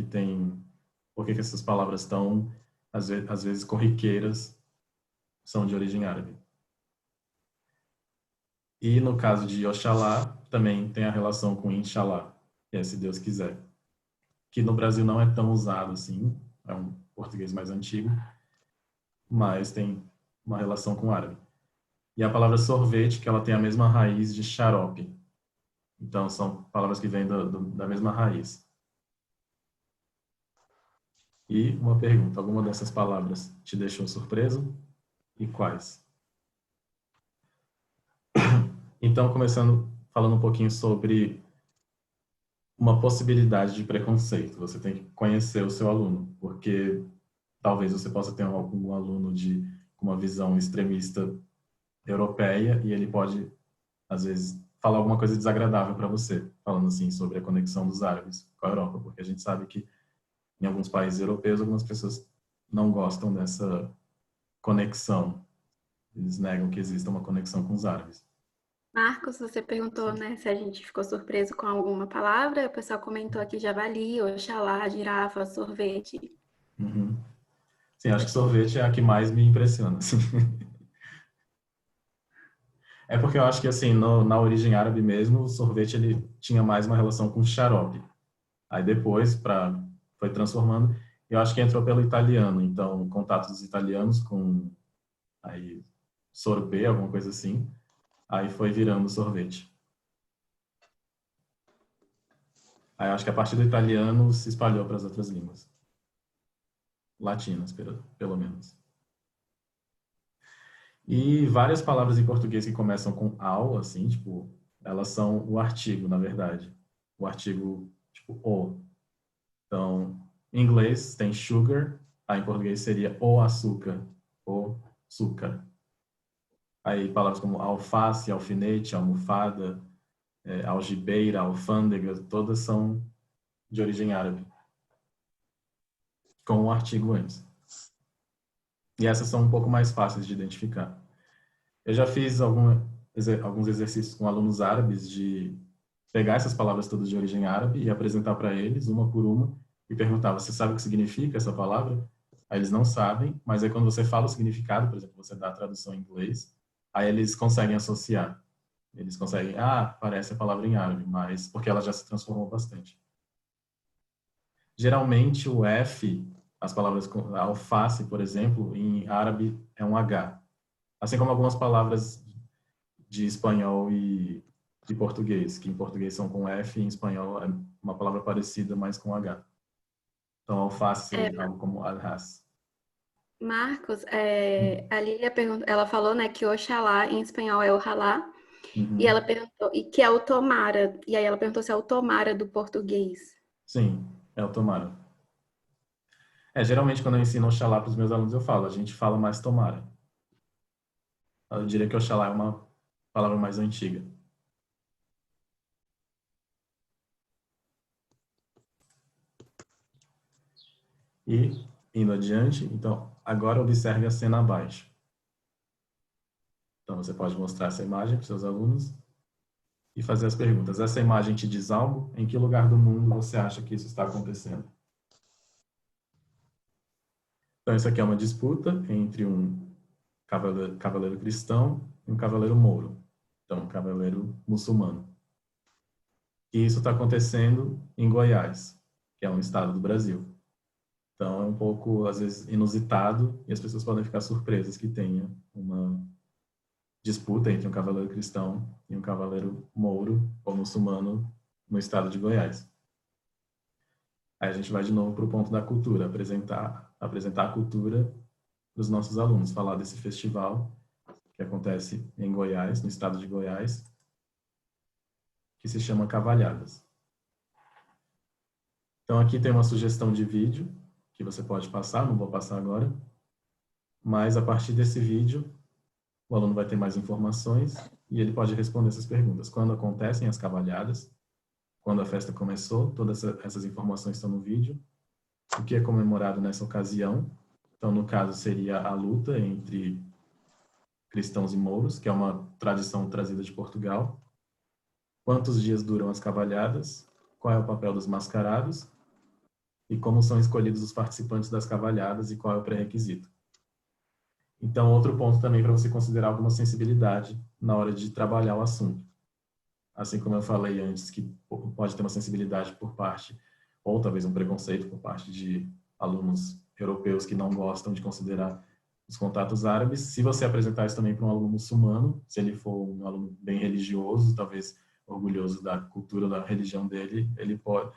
essas palavras tão, às vezes, corriqueiras são de origem árabe. E no caso de Oxalá, também tem a relação com Inshallah, que é se Deus quiser. Que no Brasil não é tão usado assim, é um português mais antigo, mas tem uma relação com o árabe. E a palavra sorvete, que ela tem a mesma raiz de xarope. Então, são palavras que vêm da mesma raiz. E uma pergunta, alguma dessas palavras te deixou surpreso? E quais? Então, falando um pouquinho sobre uma possibilidade de preconceito. Você tem que conhecer o seu aluno, porque talvez você possa ter algum aluno com uma visão extremista europeia e ele pode, às vezes, falar alguma coisa desagradável para você, falando assim sobre a conexão dos árabes com a Europa, porque a gente sabe que em alguns países europeus algumas pessoas não gostam dessa conexão. Eles negam que exista uma conexão com os árabes. Marcos, você perguntou, né, se a gente ficou surpreso com alguma palavra. O pessoal comentou aqui javali, oxalá, girafa, sorvete. Uhum. Sim, acho que sorvete é a que mais me impressiona. Assim. É porque eu acho que, assim, na origem árabe mesmo, o sorvete ele tinha mais uma relação com xarope. Aí depois, foi transformando, eu acho que entrou pelo italiano. Então, contato dos italianos com aí, sorbet, alguma coisa assim. Aí foi virando sorvete. Aí eu acho que a partir do italiano se espalhou para as outras línguas. Latinas, pelo menos. E várias palavras em português que começam com ao, assim, tipo, elas são o artigo, na verdade. O artigo, tipo, o. Então, em inglês tem sugar, aí em português seria o açúcar, o açúcar. Aí palavras como alface, alfinete, almofada, algibeira, alfândega, todas são de origem árabe, com o artigo antes. E essas são um pouco mais fáceis de identificar. Eu já fiz alguns exercícios com alunos árabes de pegar essas palavras todas de origem árabe e apresentar para eles, uma por uma, e perguntar, você sabe o que significa essa palavra? Aí eles não sabem, mas aí quando você fala o significado, por exemplo, você dá a tradução em inglês, aí eles conseguem associar. Eles conseguem, parece a palavra em árabe, mas porque ela já se transformou bastante. Geralmente o F, as palavras a alface, por exemplo, em árabe é um H. Assim como algumas palavras de espanhol e de português, que em português são com F e em espanhol é uma palavra parecida, mas com H. Então, alface seria algo como alhaz. Marcos, a Lília perguntou, ela falou, né, que oxalá em espanhol é ojalá, e ela perguntou, e que é o tomara, e aí ela perguntou se é o tomara do português. Sim, é o tomara. Geralmente quando eu ensino oxalá para os meus alunos eu falo, a gente fala mais tomara. Eu diria que oxalá é uma palavra mais antiga. E, indo adiante, então, agora observe a cena abaixo. Então, você pode mostrar essa imagem para os seus alunos e fazer as perguntas. Essa imagem te diz algo? Em que lugar do mundo você acha que isso está acontecendo? Então, isso aqui é uma disputa entre um cavaleiro cristão e um cavaleiro mouro. Então, um cavaleiro muçulmano. E isso está acontecendo em Goiás, que é um estado do Brasil. Então, é um pouco, às vezes, inusitado e as pessoas podem ficar surpresas que tenha uma disputa entre um cavaleiro cristão e um cavaleiro mouro ou muçulmano no estado de Goiás. Aí a gente vai de novo para o ponto da cultura, apresentar a cultura dos nossos alunos, falar desse festival que acontece em Goiás, no estado de Goiás, que se chama Cavalhadas. Então aqui tem uma sugestão de vídeo que você pode passar, não vou passar agora, mas a partir desse vídeo o aluno vai ter mais informações e ele pode responder essas perguntas. Quando acontecem as cavalhadas, quando a festa começou, todas essas informações estão no vídeo. O que é comemorado nessa ocasião? Então, no caso, seria a luta entre cristãos e mouros, que é uma tradição trazida de Portugal. Quantos dias duram as cavalhadas? Qual é o papel dos mascarados? E como são escolhidos os participantes das cavalhadas e qual é o pré-requisito? Então, outro ponto também para você considerar alguma sensibilidade na hora de trabalhar o assunto. Assim como eu falei antes, que pode ter uma sensibilidade por parte, ou talvez um preconceito por parte de alunos europeus que não gostam de considerar os contatos árabes. Se você apresentar isso também para um aluno muçulmano, se ele for um aluno bem religioso, talvez orgulhoso da cultura, da religião dele, ele pode,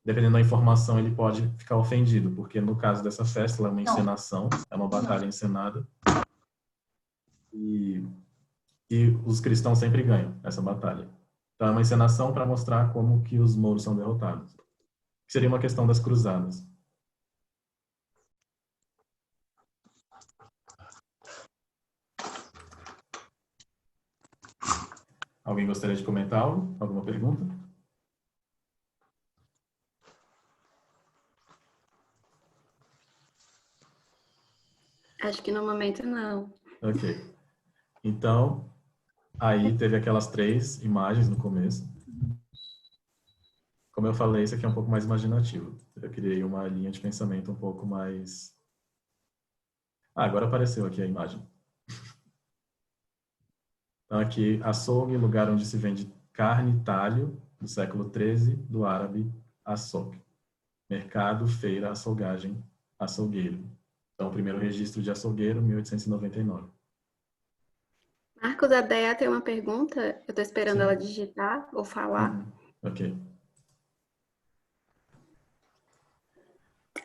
dependendo da informação, ele pode ficar ofendido, porque no caso dessa festa, ela é uma encenação, é uma batalha encenada, e os cristãos sempre ganham essa batalha. Então é uma encenação para mostrar como que os mouros são derrotados. Seria uma questão das cruzadas. Alguém gostaria de comentar algo? Alguma pergunta? Acho que no momento não. Ok. Então, aí teve aquelas 3 imagens no começo. Como eu falei, isso aqui é um pouco mais imaginativo. Eu criei uma linha de pensamento um pouco mais... agora apareceu aqui a imagem. Então, aqui, açougue, lugar onde se vende carne e talho, do século XIII, do árabe açougue. Mercado, feira, açouguagem, açougueiro. Então, o primeiro registro de açougueiro, 1899. Marcos, a Déia tem uma pergunta. Eu estou esperando Sim. ela digitar ou falar. Ok.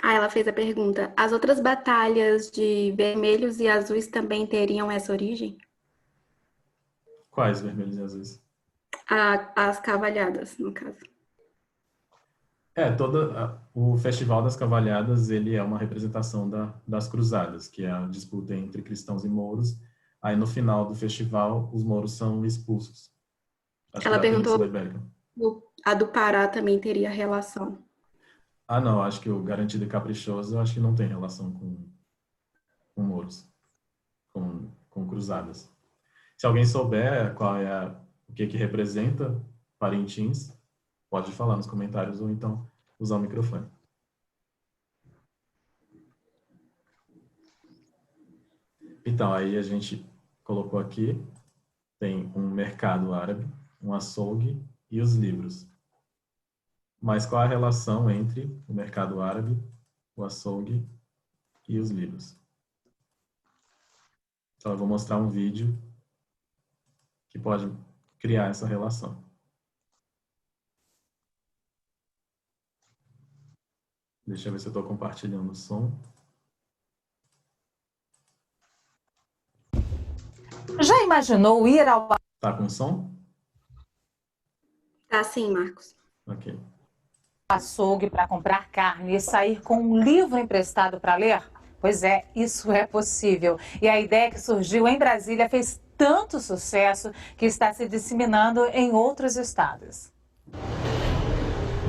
Ela fez a pergunta. As outras batalhas de vermelhos e azuis também teriam essa origem? Quais vermelhos e azuis? As cavalhadas, no caso. O Festival das Cavalhadas, ele é uma representação das cruzadas, que é a disputa entre cristãos e mouros. Aí, no final do festival, os mouros são expulsos. Acho que Ela da perguntou Península Ibérica. a do Pará também teria relação. Ah, não, acho que o Garantido e Caprichoso, eu acho que não tem relação com mouros, com cruzadas. Se alguém souber o que representa Parintins, pode falar nos comentários ou então usar o microfone. Então, aí a gente colocou aqui, tem um mercado árabe, um açougue e os livros. Mas qual a relação entre o mercado árabe, o açougue e os livros? Então, eu vou mostrar um vídeo que pode criar essa relação. Deixa eu ver se eu estou compartilhando o som. Já imaginou ir ao Tá com som? Tá sim, Marcos. Ok. açougue para comprar carne e sair com um livro emprestado para ler? Pois é, isso é possível. E a ideia que surgiu em Brasília fez tanto sucesso que está se disseminando em outros estados.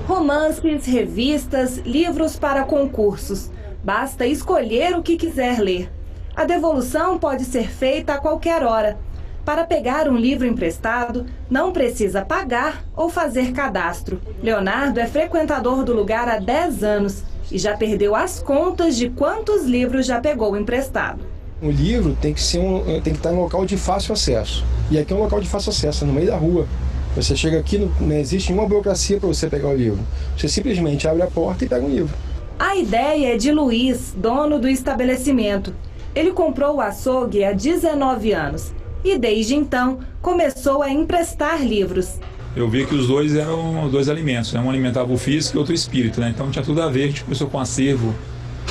Romances, revistas, livros para concursos. Basta escolher o que quiser ler. A devolução pode ser feita a qualquer hora. Para pegar um livro emprestado, não precisa pagar ou fazer cadastro. Leonardo é frequentador do lugar há 10 anos e já perdeu as contas de quantos livros já pegou emprestado. O livro tem que estar em um local de fácil acesso. E aqui é um local de fácil acesso, no meio da rua. Você chega aqui, não existe nenhuma burocracia para você pegar o livro. Você simplesmente abre a porta e pega um livro. A ideia é de Luiz, dono do estabelecimento. Ele comprou o açougue há 19 anos e desde então começou a emprestar livros. Eu vi que os dois eram dois alimentos, né? Um alimentava o físico e outro o espírito, né? Então tinha tudo a ver, a gente começou com um acervo,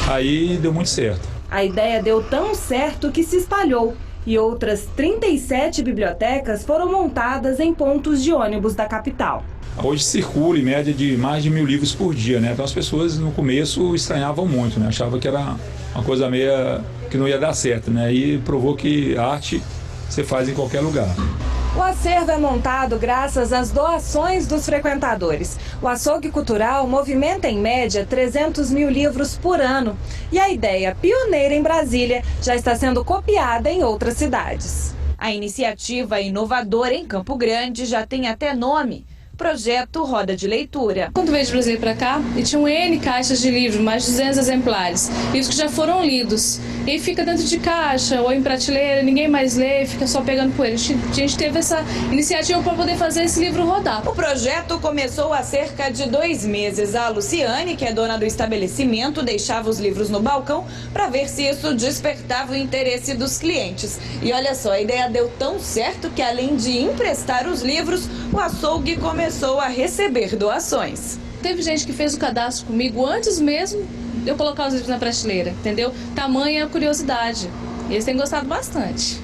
aí deu muito certo. A ideia deu tão certo que se espalhou e outras 37 bibliotecas foram montadas em pontos de ônibus da capital. Hoje circula em média de mais de 1000 livros por dia, né? Então as pessoas no começo estranhavam muito, né? Achavam que era uma coisa meio que não ia dar certo, né? E provou que arte você faz em qualquer lugar. O acervo é montado graças às doações dos frequentadores. O açougue cultural movimenta em média 300 mil livros por ano. E a ideia pioneira em Brasília já está sendo copiada em outras cidades. A iniciativa inovadora em Campo Grande já tem até nome: Projeto Roda de Leitura. Quando veio de Brasília para cá, e tinham N caixas de livros, mais de 200 exemplares, livros que já foram lidos. E aí fica dentro de caixa ou em prateleira, ninguém mais lê, fica só pegando poeira. A gente teve essa iniciativa para poder fazer esse livro rodar. O projeto começou há cerca de 2 meses. A Luciane, que é dona do estabelecimento, deixava os livros no balcão para ver se isso despertava o interesse dos clientes. E olha só, a ideia deu tão certo que, além de emprestar os livros, o açougue começou a receber doações. Teve gente que fez o cadastro comigo antes mesmo de eu colocar os livros na prateleira, entendeu? Tamanha a curiosidade. Eles têm gostado bastante.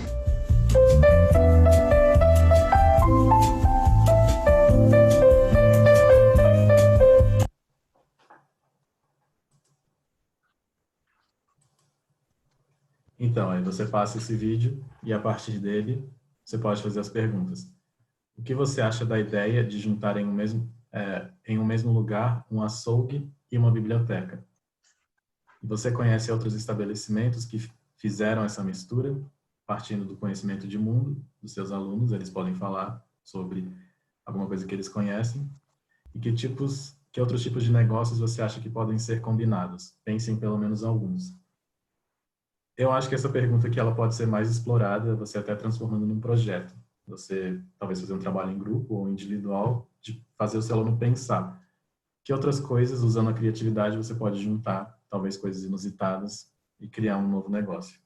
Então, aí você passa esse vídeo e a partir dele você pode fazer as perguntas. o que você acha da ideia de juntar em um mesmo lugar um açougue e uma biblioteca? Você conhece outros estabelecimentos que fizeram essa mistura, partindo do conhecimento de mundo dos seus alunos? Eles podem falar sobre alguma coisa que eles conhecem. E que outros tipos de negócios você acha que podem ser combinados? Pense em pelo menos alguns. Eu acho que essa pergunta aqui ela pode ser mais explorada, você até transformando num projeto. Você talvez fazer um trabalho em grupo ou individual, de fazer o seu aluno pensar que outras coisas, usando a criatividade, você pode juntar, talvez coisas inusitadas, e criar um novo negócio.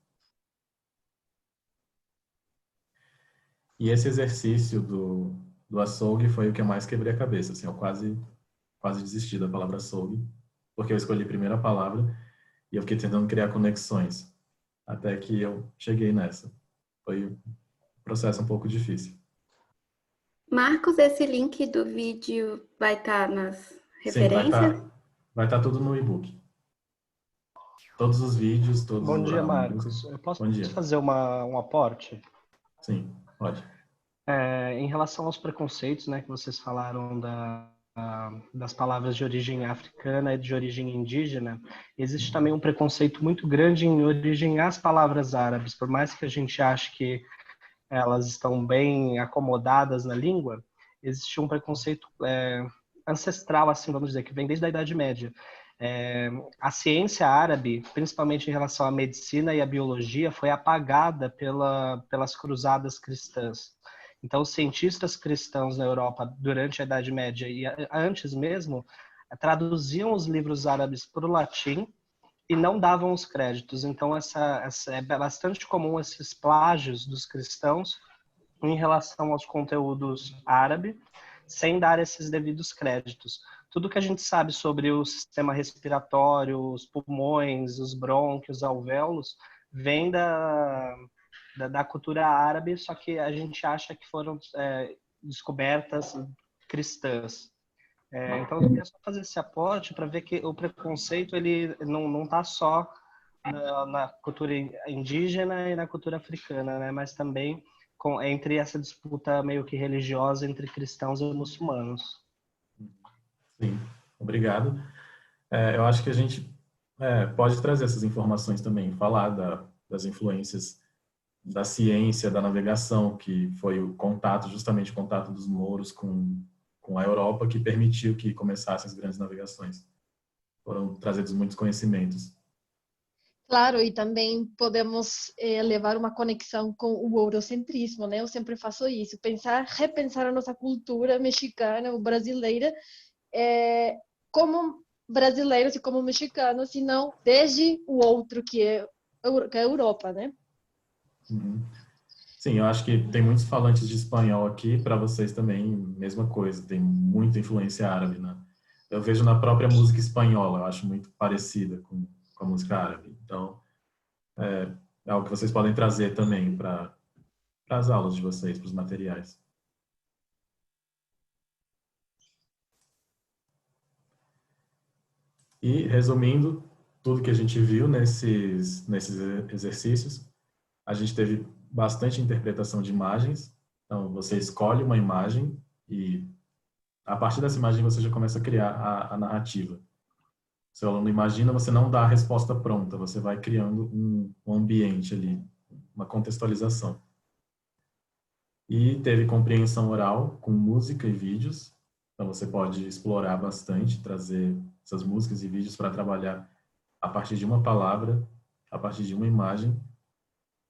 E esse exercício do açougue foi o que eu mais quebrei a cabeça. Assim, eu quase desisti da palavra açougue, porque eu escolhi primeiro a palavra e eu fiquei tentando criar conexões, até que eu cheguei nessa. Foi um processo um pouco difícil. Marcos, esse link do vídeo vai estar nas referências? Sim, vai estar tudo no e-book. Todos os vídeos, todos Bom dia, a Marcos. música. Eu posso Bom dia. fazer um aporte? Sim, pode. Em relação aos preconceitos, né, que vocês falaram das palavras de origem africana e de origem indígena, existe também um preconceito muito grande em origem às palavras árabes. Por mais que a gente ache que elas estão bem acomodadas na língua, existe um preconceito ancestral, assim, vamos dizer, que vem desde a Idade Média. A ciência árabe, principalmente em relação à medicina e à biologia, foi apagada pelas cruzadas cristãs. Então, os cientistas cristãos na Europa, durante a Idade Média e antes mesmo, traduziam os livros árabes para o latim e não davam os créditos. Então, é bastante comum esses plágios dos cristãos em relação aos conteúdos árabes, sem dar esses devidos créditos. Tudo que a gente sabe sobre o sistema respiratório, os pulmões, os brônquios, alvéolos, vem da cultura árabe, só que a gente acha que foram descobertas cristãs. Então, eu queria só fazer esse aporte para ver que o preconceito ele não está só na cultura indígena e na cultura africana, né? Mas também entre essa disputa meio que religiosa entre cristãos e muçulmanos. Sim, obrigado. Eu acho que a gente pode trazer essas informações também, falar das influências da ciência, da navegação, que foi justamente o contato dos mouros com a Europa que permitiu que começassem as grandes navegações. Foram trazidos muitos conhecimentos. Claro, e também podemos levar uma conexão com o eurocentrismo, né? Eu sempre faço isso, repensar a nossa cultura mexicana ou brasileira como brasileiros e como mexicanos, e não desde o outro que é a Europa, né? Uhum. Sim, eu acho que tem muitos falantes de espanhol aqui, para vocês também, mesma coisa, tem muita influência árabe, né? Eu vejo na própria música espanhola, eu acho muito parecida com a música árabe. Então, é algo que vocês podem trazer também para as aulas de vocês, para os materiais. E, resumindo, tudo que a gente viu nesses exercícios, a gente teve bastante interpretação de imagens. Então, você escolhe uma imagem e, a partir dessa imagem, você já começa a criar a narrativa. Seu aluno imagina, você não dá a resposta pronta, você vai criando um ambiente ali, uma contextualização. E teve compreensão oral com música e vídeos. Então, você pode explorar bastante, trazer essas músicas e vídeos para trabalhar a partir de uma palavra, a partir de uma imagem.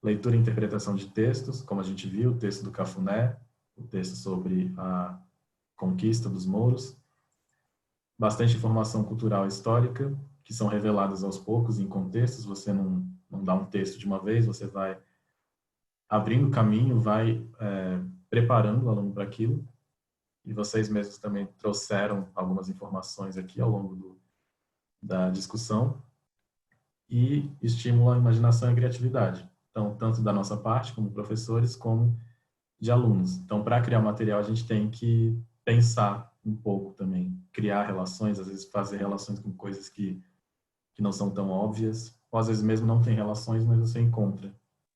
Leitura e interpretação de textos, como a gente viu, o texto do Cafuné, o texto sobre a conquista dos mouros. Bastante informação cultural e histórica, que são reveladas aos poucos em contextos. Você não dá um texto de uma vez, você vai abrindo o caminho, vai preparando o aluno para aquilo. E vocês mesmos também trouxeram algumas informações aqui ao longo da discussão. E estimula a imaginação e a criatividade. Então, tanto da nossa parte, como professores, como de alunos. Então, para criar material, a gente tem que pensar um pouco também, criar relações, às vezes fazer relações com coisas que não são tão óbvias, ou às vezes mesmo não tem relações, mas você encontra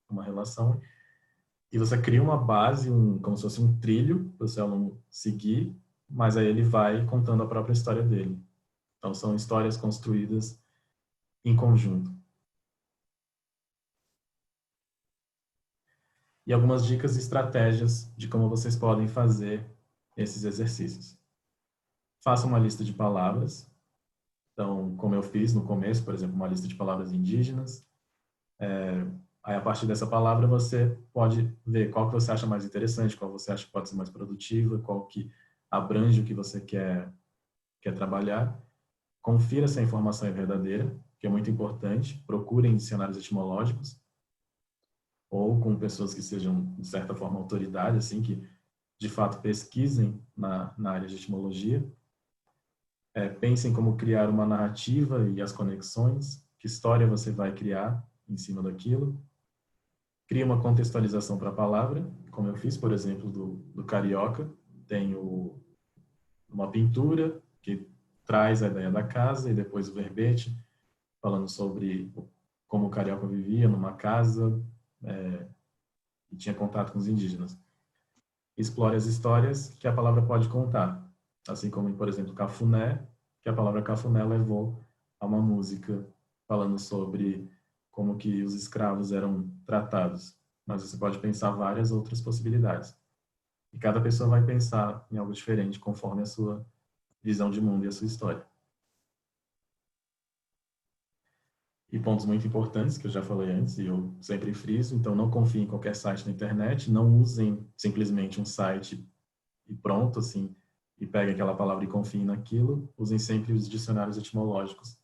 uma relação. E você cria uma base, como se fosse um trilho para o seu aluno seguir, mas aí ele vai contando a própria história dele. Então, são histórias construídas em conjunto. E algumas dicas e estratégias de como vocês podem fazer esses exercícios. Faça uma lista de palavras. Então, como eu fiz no começo, por exemplo, uma lista de palavras indígenas. Aí, a partir dessa palavra, você pode ver qual que você acha mais interessante, qual você acha que pode ser mais produtiva, qual que abrange o que você quer trabalhar. Confira se a informação é verdadeira, que é muito importante. Procurem dicionários etimológicos, ou com pessoas que sejam, de certa forma, autoridade, assim, que, de fato, pesquisem na área de etimologia. Pensem como criar uma narrativa e as conexões, que história você vai criar em cima daquilo. Crie uma contextualização para a palavra, como eu fiz, por exemplo, do carioca. Tenho uma pintura que traz a ideia da casa e depois o verbete, falando sobre como o carioca vivia numa casa e tinha contato com os indígenas. Explore as histórias que a palavra pode contar, assim como, por exemplo, cafuné, que a palavra cafuné levou a uma música falando sobre como que os escravos eram tratados. Mas você pode pensar várias outras possibilidades. E cada pessoa vai pensar em algo diferente conforme a sua visão de mundo e a sua história. E pontos muito importantes, que eu já falei antes, e eu sempre friso, então não confiem em qualquer site na internet, não usem simplesmente um site e pronto, assim, e peguem aquela palavra e confiem naquilo. Usem sempre os dicionários etimológicos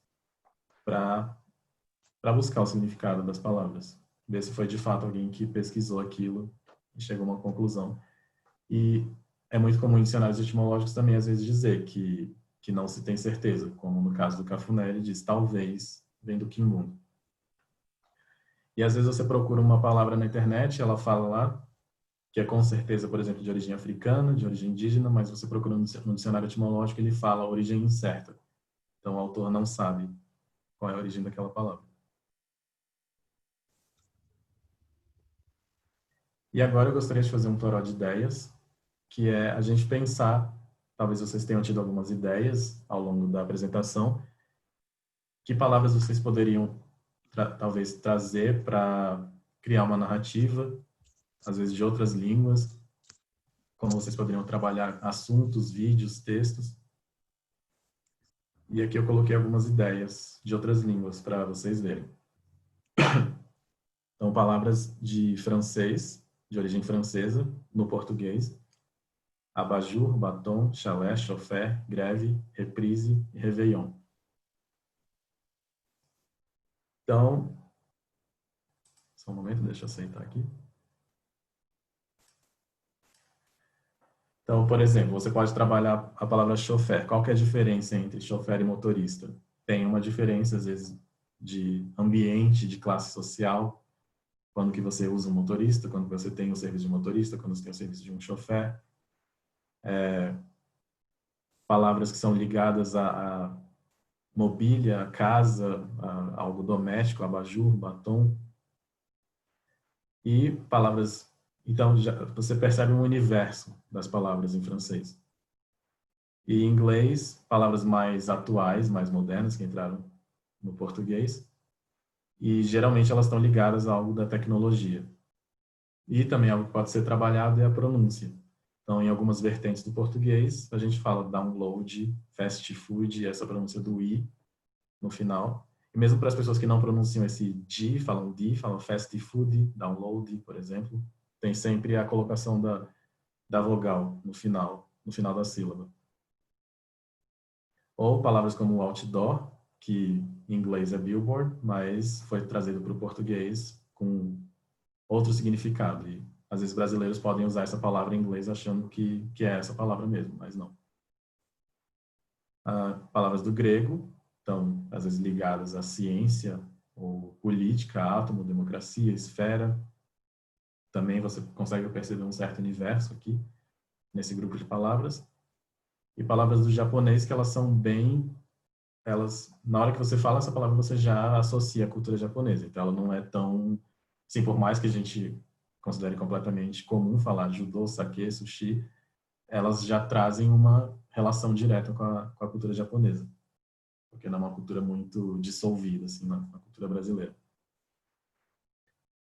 para buscar o significado das palavras. Ver se foi de fato alguém que pesquisou aquilo e chegou a uma conclusão. E é muito comum em dicionários etimológicos também, às vezes, dizer que não se tem certeza, como no caso do cafuné, ele diz talvez vem do quimbundo. E às vezes você procura uma palavra na internet, ela fala lá que é com certeza, por exemplo, de origem africana, de origem indígena, mas você procura no dicionário etimológico, ele fala a origem incerta. Então o autor não sabe qual é a origem daquela palavra. E agora eu gostaria de fazer um toró de ideias, que é a gente pensar, talvez vocês tenham tido algumas ideias ao longo da apresentação, que palavras vocês poderiam talvez trazer para criar uma narrativa, às vezes de outras línguas, como vocês poderiam trabalhar assuntos, vídeos, textos. E aqui eu coloquei algumas ideias de outras línguas para vocês verem. Então, palavras de francês, de origem francesa, no português: abajur, batom, chalé, chauffeur, greve, reprise e réveillon. Então, só um momento, deixa eu aceitar aqui. Então, por exemplo, você pode trabalhar a palavra chauffeur. Qual que é a diferença entre chauffeur e motorista? Tem uma diferença, às vezes, de ambiente, de classe social, quando que você usa um motorista, quando você tem o serviço de motorista, quando você tem o serviço de um chauffeur. Palavras que são ligadas a mobília, a casa, a algo doméstico, abajur, batom. E palavras... Então, você percebe um universo das palavras em francês. E em inglês, palavras mais atuais, mais modernas, que entraram no português. E geralmente elas estão ligadas a algo da tecnologia. E também algo que pode ser trabalhado é a pronúncia. Então, em algumas vertentes do português, a gente fala download, fast food, essa pronúncia do i no final. E mesmo para as pessoas que não pronunciam esse d, falam fast food, download, por exemplo, tem sempre a colocação da vogal no final da sílaba. Ou palavras como outdoor, que em inglês é billboard, mas foi trazido para o português com outro significado. E às vezes brasileiros podem usar essa palavra em inglês achando que é essa palavra mesmo, mas não. Palavras do grego, então, às vezes ligadas à ciência, ou política, átomo, democracia, esfera. Também você consegue perceber um certo universo aqui, nesse grupo de palavras. E palavras do japonês, que elas são bem... na hora que você fala essa palavra, você já associa a cultura japonesa. Então, ela não é tão... Assim, por mais que a gente considerem completamente comum falar judô, sake, sushi, elas já trazem uma relação direta com a cultura japonesa, porque não é uma cultura muito dissolvida, assim, na cultura brasileira.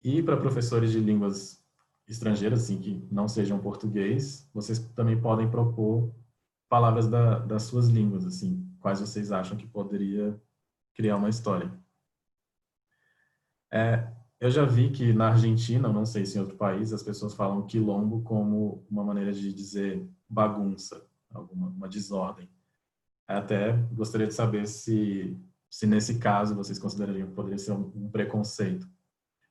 E para professores de línguas estrangeiras, assim, que não sejam português, vocês também podem propor palavras das suas línguas, assim, quais vocês acham que poderia criar uma história. Eu já vi que na Argentina, não sei se em outro país, as pessoas falam quilombo como uma maneira de dizer bagunça, uma desordem. Até gostaria de saber se nesse caso vocês considerariam que poderia ser um preconceito.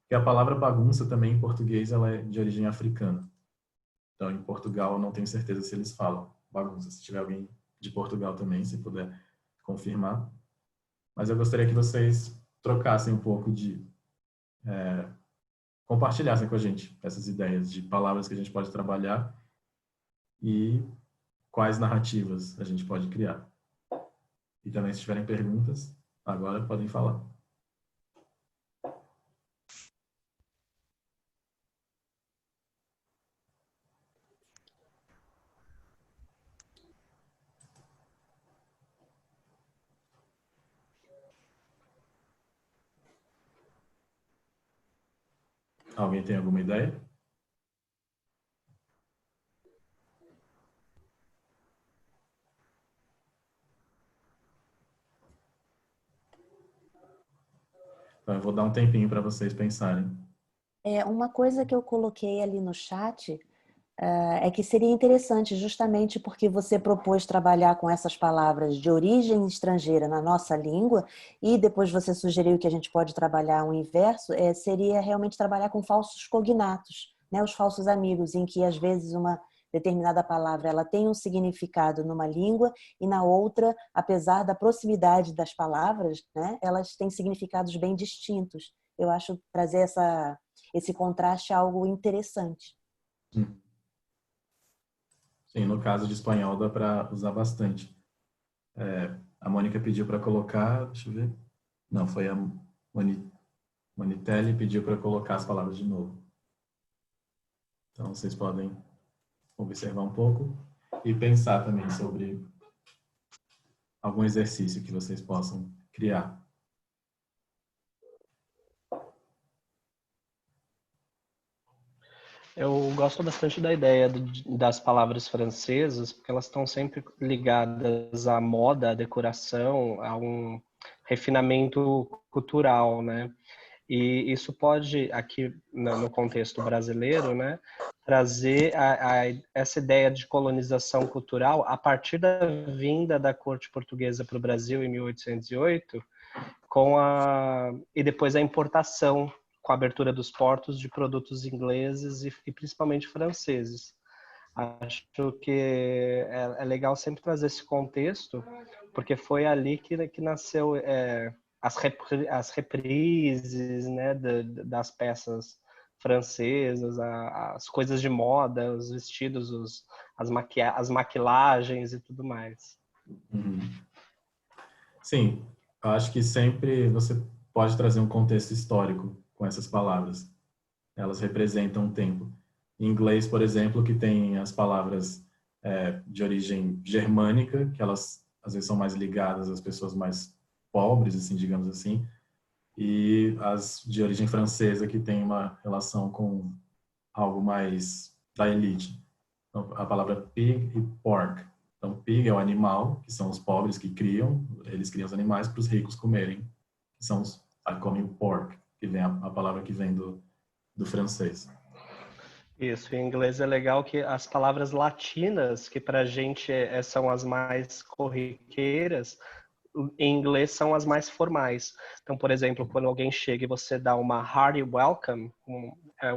Porque a palavra bagunça também em português ela é de origem africana. Então em Portugal eu não tenho certeza se eles falam bagunça. Se tiver alguém de Portugal também, se puder confirmar. Mas eu gostaria que vocês trocassem um pouco compartilhassem com a gente essas ideias de palavras que a gente pode trabalhar e quais narrativas a gente pode criar. E também, se tiverem perguntas, agora podem falar. Alguém tem alguma ideia? Então, eu vou dar um tempinho para vocês pensarem. Uma coisa que eu coloquei ali no chat é que seria interessante, justamente porque você propôs trabalhar com essas palavras de origem estrangeira na nossa língua e depois você sugeriu que a gente pode trabalhar o inverso, seria realmente trabalhar com falsos cognatos, né? Os falsos amigos, em que às vezes uma determinada palavra ela tem um significado numa língua e na outra, apesar da proximidade das palavras, né, elas têm significados bem distintos. Eu acho trazer esse contraste algo interessante. Sim, no caso de espanhol dá para usar bastante. A Mônica pediu para colocar, deixa eu ver. Não, foi a Monitelli pediu para colocar as palavras de novo. Então vocês podem observar um pouco e pensar também sobre algum exercício que vocês possam criar. Eu gosto bastante da ideia das palavras francesas, porque elas estão sempre ligadas à moda, à decoração, a um refinamento cultural, né? E isso pode, aqui no contexto brasileiro, né, trazer essa ideia de colonização cultural a partir da vinda da corte portuguesa para o Brasil em 1808, e depois a importação com a abertura dos portos de produtos ingleses e principalmente franceses. Acho que é legal sempre trazer esse contexto, porque foi ali que nasceu as reprises, né, das peças francesas, as coisas de moda, os vestidos, as maquilagens e tudo mais. Sim, eu acho que sempre você pode trazer um contexto histórico com essas palavras. Elas representam um tempo. Em inglês, por exemplo, que tem as palavras de origem germânica, que elas às vezes são mais ligadas às pessoas mais pobres, assim, digamos assim, e as de origem francesa, que tem uma relação com algo mais da elite. Então, a palavra pig e pork. Então, pig é o animal, que são os pobres que criam, eles criam os animais para os ricos comerem, que são os que comem o pork, que vem a palavra que vem do francês. Isso, em inglês é legal que as palavras latinas, que para a gente são as mais corriqueiras, em inglês são as mais formais. Então, por exemplo, quando alguém chega e você dá uma hearty welcome, é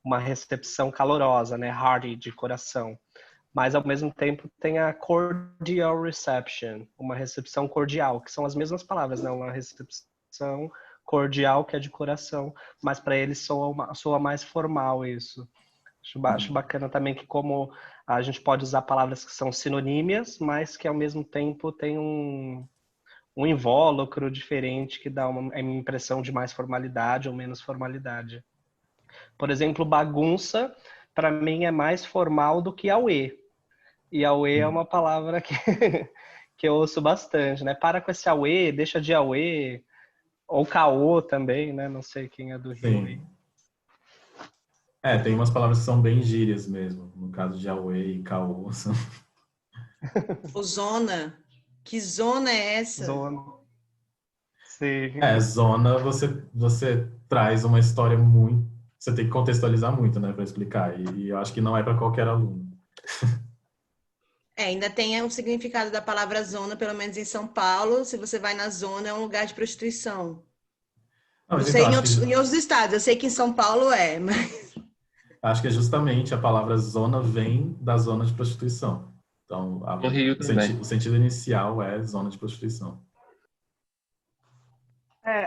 uma recepção calorosa, né? Hearty, de coração. Mas, ao mesmo tempo, tem a cordial reception, uma recepção cordial, que são as mesmas palavras, né? Uma recepção cordial, que é de coração, mas para eles soa mais formal isso. Acho bacana também que como a gente pode usar palavras que são sinonímias, mas que ao mesmo tempo tem um invólucro diferente que dá uma impressão de mais formalidade ou menos formalidade. Por exemplo, bagunça, para mim, é mais formal do que auê. E auê é uma palavra que, que eu ouço bastante, né? Para com esse auê, deixa de auê, ou caô também, né? Não sei quem é do Rio aí. Sim. Tem umas palavras que são bem gírias mesmo. No caso de auê e caô. O zona. Que zona é essa? Zona. Sim. Zona, você traz uma história muito... Você tem que contextualizar muito, né, para explicar. E eu acho que não é para qualquer aluno. Ainda tem o significado da palavra zona, pelo menos em São Paulo. Se você vai na zona, é um lugar de prostituição. Não sei em outros estados. Eu sei que em São Paulo mas... Acho que é justamente a palavra zona vem da zona de prostituição. Então, no Rio também. O sentido inicial é zona de prostituição.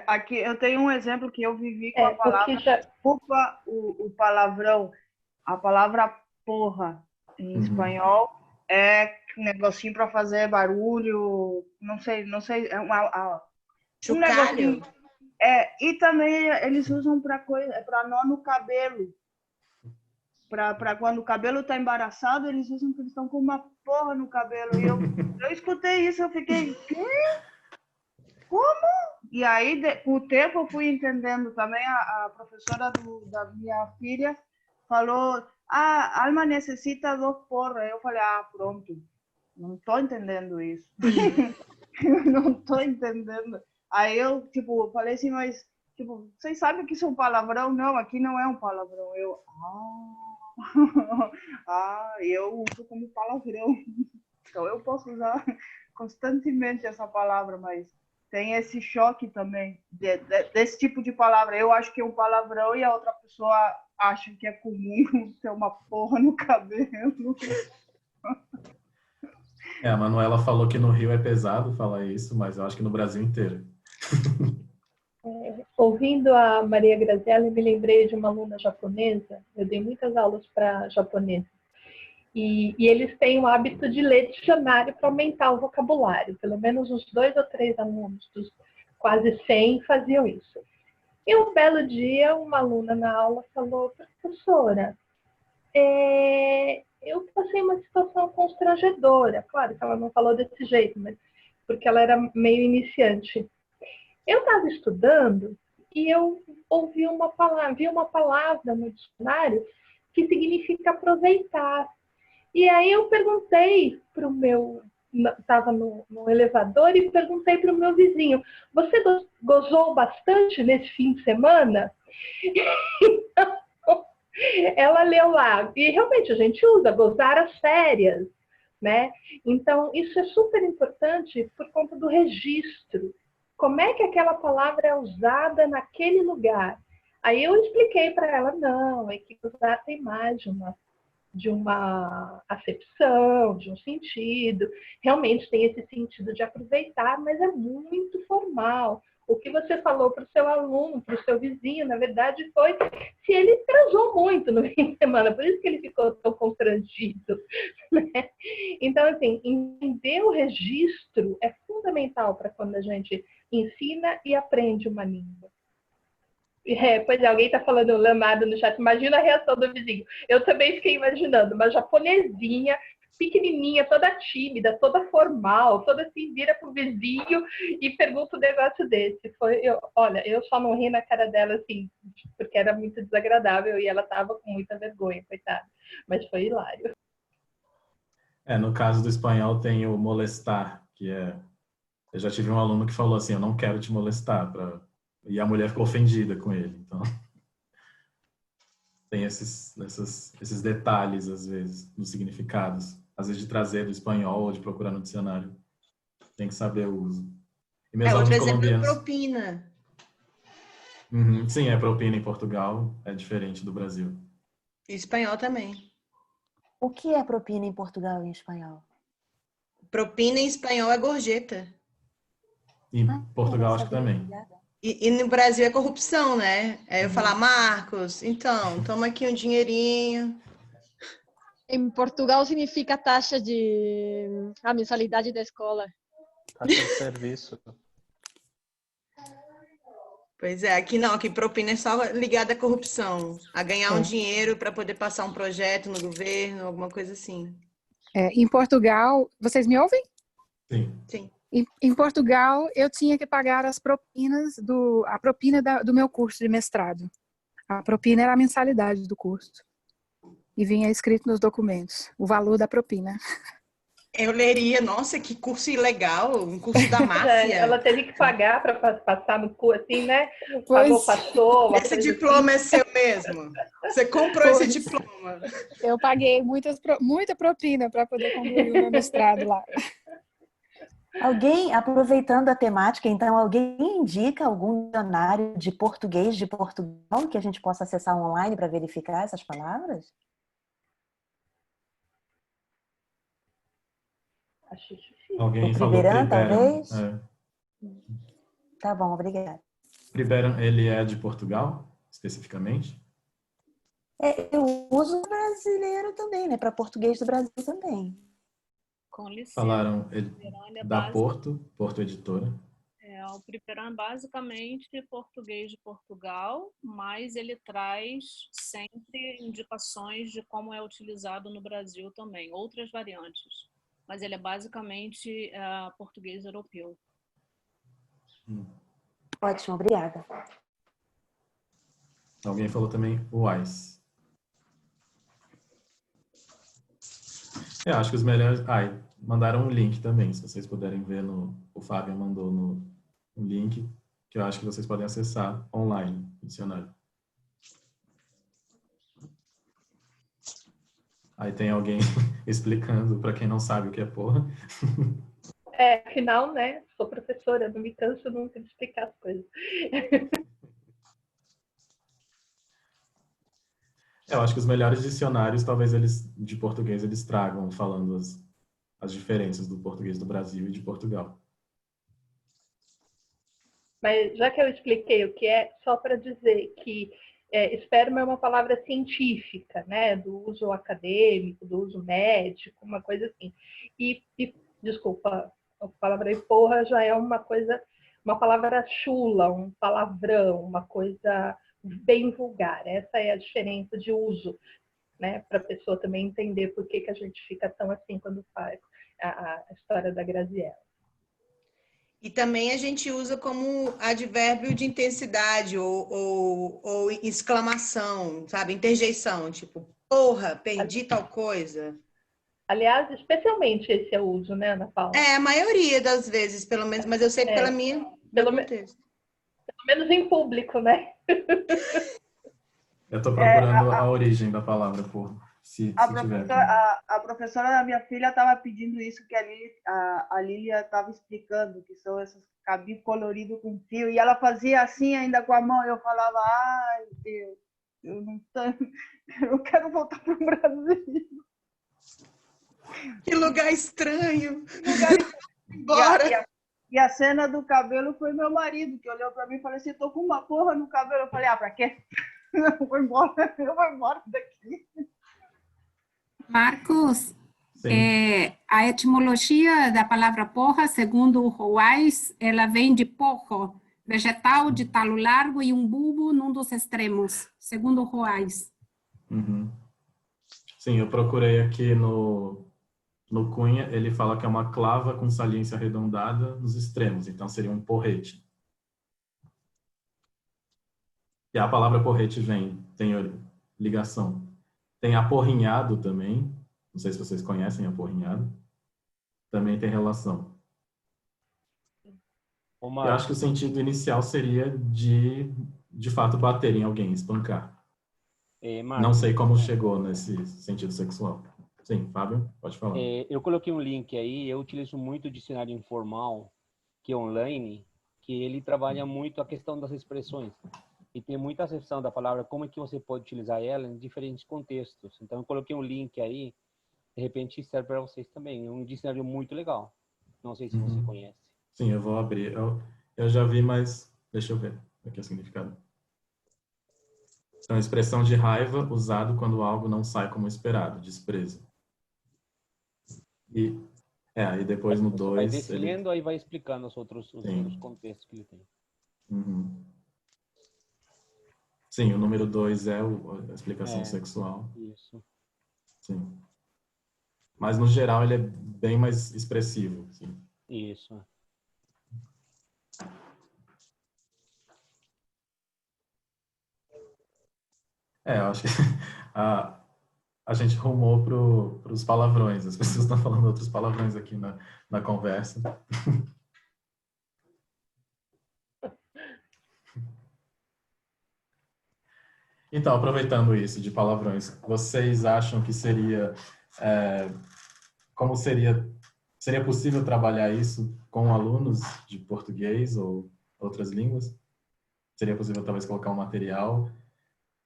Aqui eu tenho um exemplo que eu vivi com a palavra desculpa, o palavrão. A palavra porra em espanhol é um negocinho para fazer barulho, não sei, é um negocinho. E também eles usam para nó no cabelo. Para quando o cabelo tá embaraçado, eles usam que eles estão com uma porra no cabelo. E eu escutei isso, eu fiquei, quê? Como? E aí, com o tempo, eu fui entendendo também. A professora da minha filha falou, Alma necessita 2 porras. Eu falei, pronto, não tô entendendo isso. Não tô entendendo. Aí eu, falei assim, mas, vocês sabem que isso é um palavrão? Não, aqui não é um palavrão. Eu uso como palavrão. Então eu posso usar constantemente essa palavra, mas tem esse choque também desse tipo de palavra. Eu acho que é um palavrão e a outra pessoa acha que é comum ter uma porra no cabelo. A Manuela falou que no Rio é pesado falar isso, mas eu acho que no Brasil inteiro. Ouvindo a Maria Graziella, eu me lembrei de uma aluna japonesa. Eu dei muitas aulas para japoneses. E eles têm o hábito de ler dicionário para aumentar o vocabulário. Pelo menos uns 2 ou 3 alunos dos quase 100 faziam isso. E um belo dia, uma aluna na aula falou, professora, eu passei uma situação constrangedora. Claro que ela não falou desse jeito, mas porque ela era meio iniciante. Eu estava estudando e eu vi uma palavra no dicionário que significa aproveitar. E aí eu perguntei para o meu... Estava no elevador e perguntei para o meu vizinho, você gozou bastante nesse fim de semana? Então, ela leu lá. E realmente a gente usa gozar as férias, né? Então, isso é super importante por conta do registro. Como é que aquela palavra é usada naquele lugar? Aí eu expliquei para ela, não, é que gozar tem mais de uma acepção, de um sentido. Realmente tem esse sentido de aproveitar, mas é muito formal. O que você falou para o seu aluno, para o seu vizinho, na verdade, foi se ele transou muito no fim de semana, por isso que ele ficou tão constrangido. Né? Então, assim, entender o registro é fundamental para quando a gente ensina e aprende uma língua. Pois é, alguém está falando lamado no chat. Imagina a reação do vizinho. Eu também fiquei imaginando uma japonesinha, pequenininha, toda tímida, toda formal, toda assim, vira pro vizinho e pergunta um negócio desse. Olha, eu só não ri na cara dela, assim, porque era muito desagradável e ela tava com muita vergonha, coitada. Mas foi hilário. No caso do espanhol tem o molestar, que é... Eu já tive um aluno que falou assim, eu não quero te molestar, e a mulher ficou ofendida com ele. Então, tem esses detalhes, às vezes, nos significados. Às vezes, de trazer do espanhol ou de procurar no dicionário. Tem que saber o uso. E meus alunos colombianos... propina. Sim, propina em Portugal. É diferente do Brasil. E espanhol também. O que é propina em Portugal e em espanhol? Propina em espanhol é gorjeta. Em Portugal, acho que também. E no Brasil é corrupção, né? Eu falar, Marcos, então, toma aqui um dinheirinho. Em Portugal significa taxa a mensalidade da escola. Taxa de serviço. Pois é, aqui não, aqui propina é só ligada à corrupção, a ganhar um dinheiro para poder passar um projeto no governo, alguma coisa assim. Em Portugal, vocês me ouvem? Sim. Em Portugal, eu tinha que pagar a propina do meu curso de mestrado. A propina era a mensalidade do curso. E vinha escrito nos documentos o valor da propina. Eu leria, nossa, que curso ilegal, um curso da máfia. Ela teve que pagar para passar no curso, assim, né? Pagou, passou. Esse diploma assim. é seu mesmo? Você comprou esse diploma? Eu paguei muita propina para poder concluir o meu mestrado lá. Alguém, aproveitando a temática, então, alguém indica algum dicionário de português de Portugal que a gente possa acessar online para verificar essas palavras? Acho difícil. Alguém O falou Priberan, Priberan. talvez? Tá bom, obrigada. Priberan, ele é de Portugal, especificamente? Eu uso brasileiro também, né? Para português do Brasil também. Com licença. Falaram da Porto Editora. O Priberan é basicamente português de Portugal, mas ele traz sempre indicações de como é utilizado no Brasil também, outras variantes. Mas ele é basicamente português europeu. Ótimo, obrigada. Alguém falou também UAIS. Eu acho que os melhores... mandaram um link também, se vocês puderem ver o Fábio mandou um link que eu acho que vocês podem acessar online, o dicionário. Aí tem alguém explicando para quem não sabe o que é porra. Afinal, né? Sou professora, não me canso nunca de explicar as coisas. Eu acho que os melhores dicionários, talvez de português, eles tragam falando as diferenças do português do Brasil e de Portugal. Mas já que eu expliquei o que é, só para dizer que esperma é uma palavra científica, né? Do uso acadêmico, do uso médico, uma coisa assim. E desculpa, a palavra porra já é uma palavra chula, um palavrão, uma coisa bem vulgar. Essa é a diferença de uso, né? Para a pessoa também entender por que a gente fica tão assim quando faz a história da Graziella. E também a gente usa como advérbio de intensidade ou exclamação, sabe? Interjeição, tipo, porra, perdi tal coisa. Aliás, especialmente esse é o uso, né, Ana Paula? A maioria das vezes, pelo menos, mas eu sei pela minha... Pelo menos em público, né? Eu estou procurando a origem da palavra porra. A professora da minha filha estava pedindo isso que a Lília estava explicando, que são esses cabinhos coloridos com fio, e ela fazia assim ainda com a mão, eu falava, ai Deus, eu quero voltar para o Brasil. Que lugar estranho. Bora. E a cena do cabelo foi meu marido, que olhou para mim e falou assim, tô com uma porra no cabelo. Eu falei, para quê? Eu vou embora daqui. Marcos, a etimologia da palavra porra, segundo o Weiss, ela vem de porro, vegetal de talo largo e um bulbo num dos extremos, segundo o Weiss. Uhum. Sim, eu procurei aqui no Cunha, ele fala que é uma clava com saliência arredondada nos extremos, então seria um porrete. E a palavra porrete tem ligação. Tem aporrinhado também, não sei se vocês conhecem aporrinhado, também tem relação. Eu acho que o sentido inicial seria de fato bater em alguém, espancar. Não sei como chegou nesse sentido sexual. Sim, Fábio, pode falar. Eu coloquei um link aí, eu utilizo muito o dicionário informal, que é online, que ele trabalha muito a questão das expressões. E tem muita acepção da palavra, como é que você pode utilizar ela em diferentes contextos. Então, eu coloquei um link aí, de repente serve para vocês também. É um dicionário muito legal. Não sei se você conhece. Sim, eu vou abrir. Eu já vi, mas deixa eu ver aqui o significado. Então, expressão de raiva usado quando algo não sai como esperado, desprezo. E depois no 2... Vai descendo, aí vai explicando os outros contextos que ele tem. Uhum. Sim, o número 2 é a explicação sexual. Isso. Sim. Mas, no geral, ele é bem mais expressivo. Sim. Isso. Eu acho que a gente rumou para os palavrões. As pessoas estão falando outros palavrões aqui na conversa. Então, aproveitando isso de palavrões, vocês acham que seria possível trabalhar isso com alunos de português ou outras línguas? Seria possível talvez colocar um material,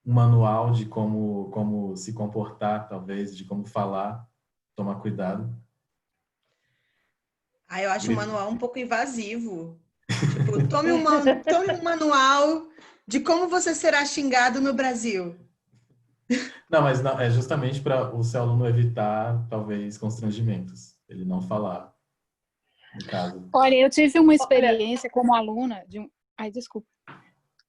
um manual de como se comportar, talvez, de como falar, tomar cuidado? Eu acho o manual um pouco invasivo. Tipo, tome um manual de como você será xingado no Brasil. Não, mas não, é justamente para o seu aluno evitar, talvez, constrangimentos. Ele não falar, no caso. Olha, eu tive uma experiência como aluna de um... Ai, desculpa.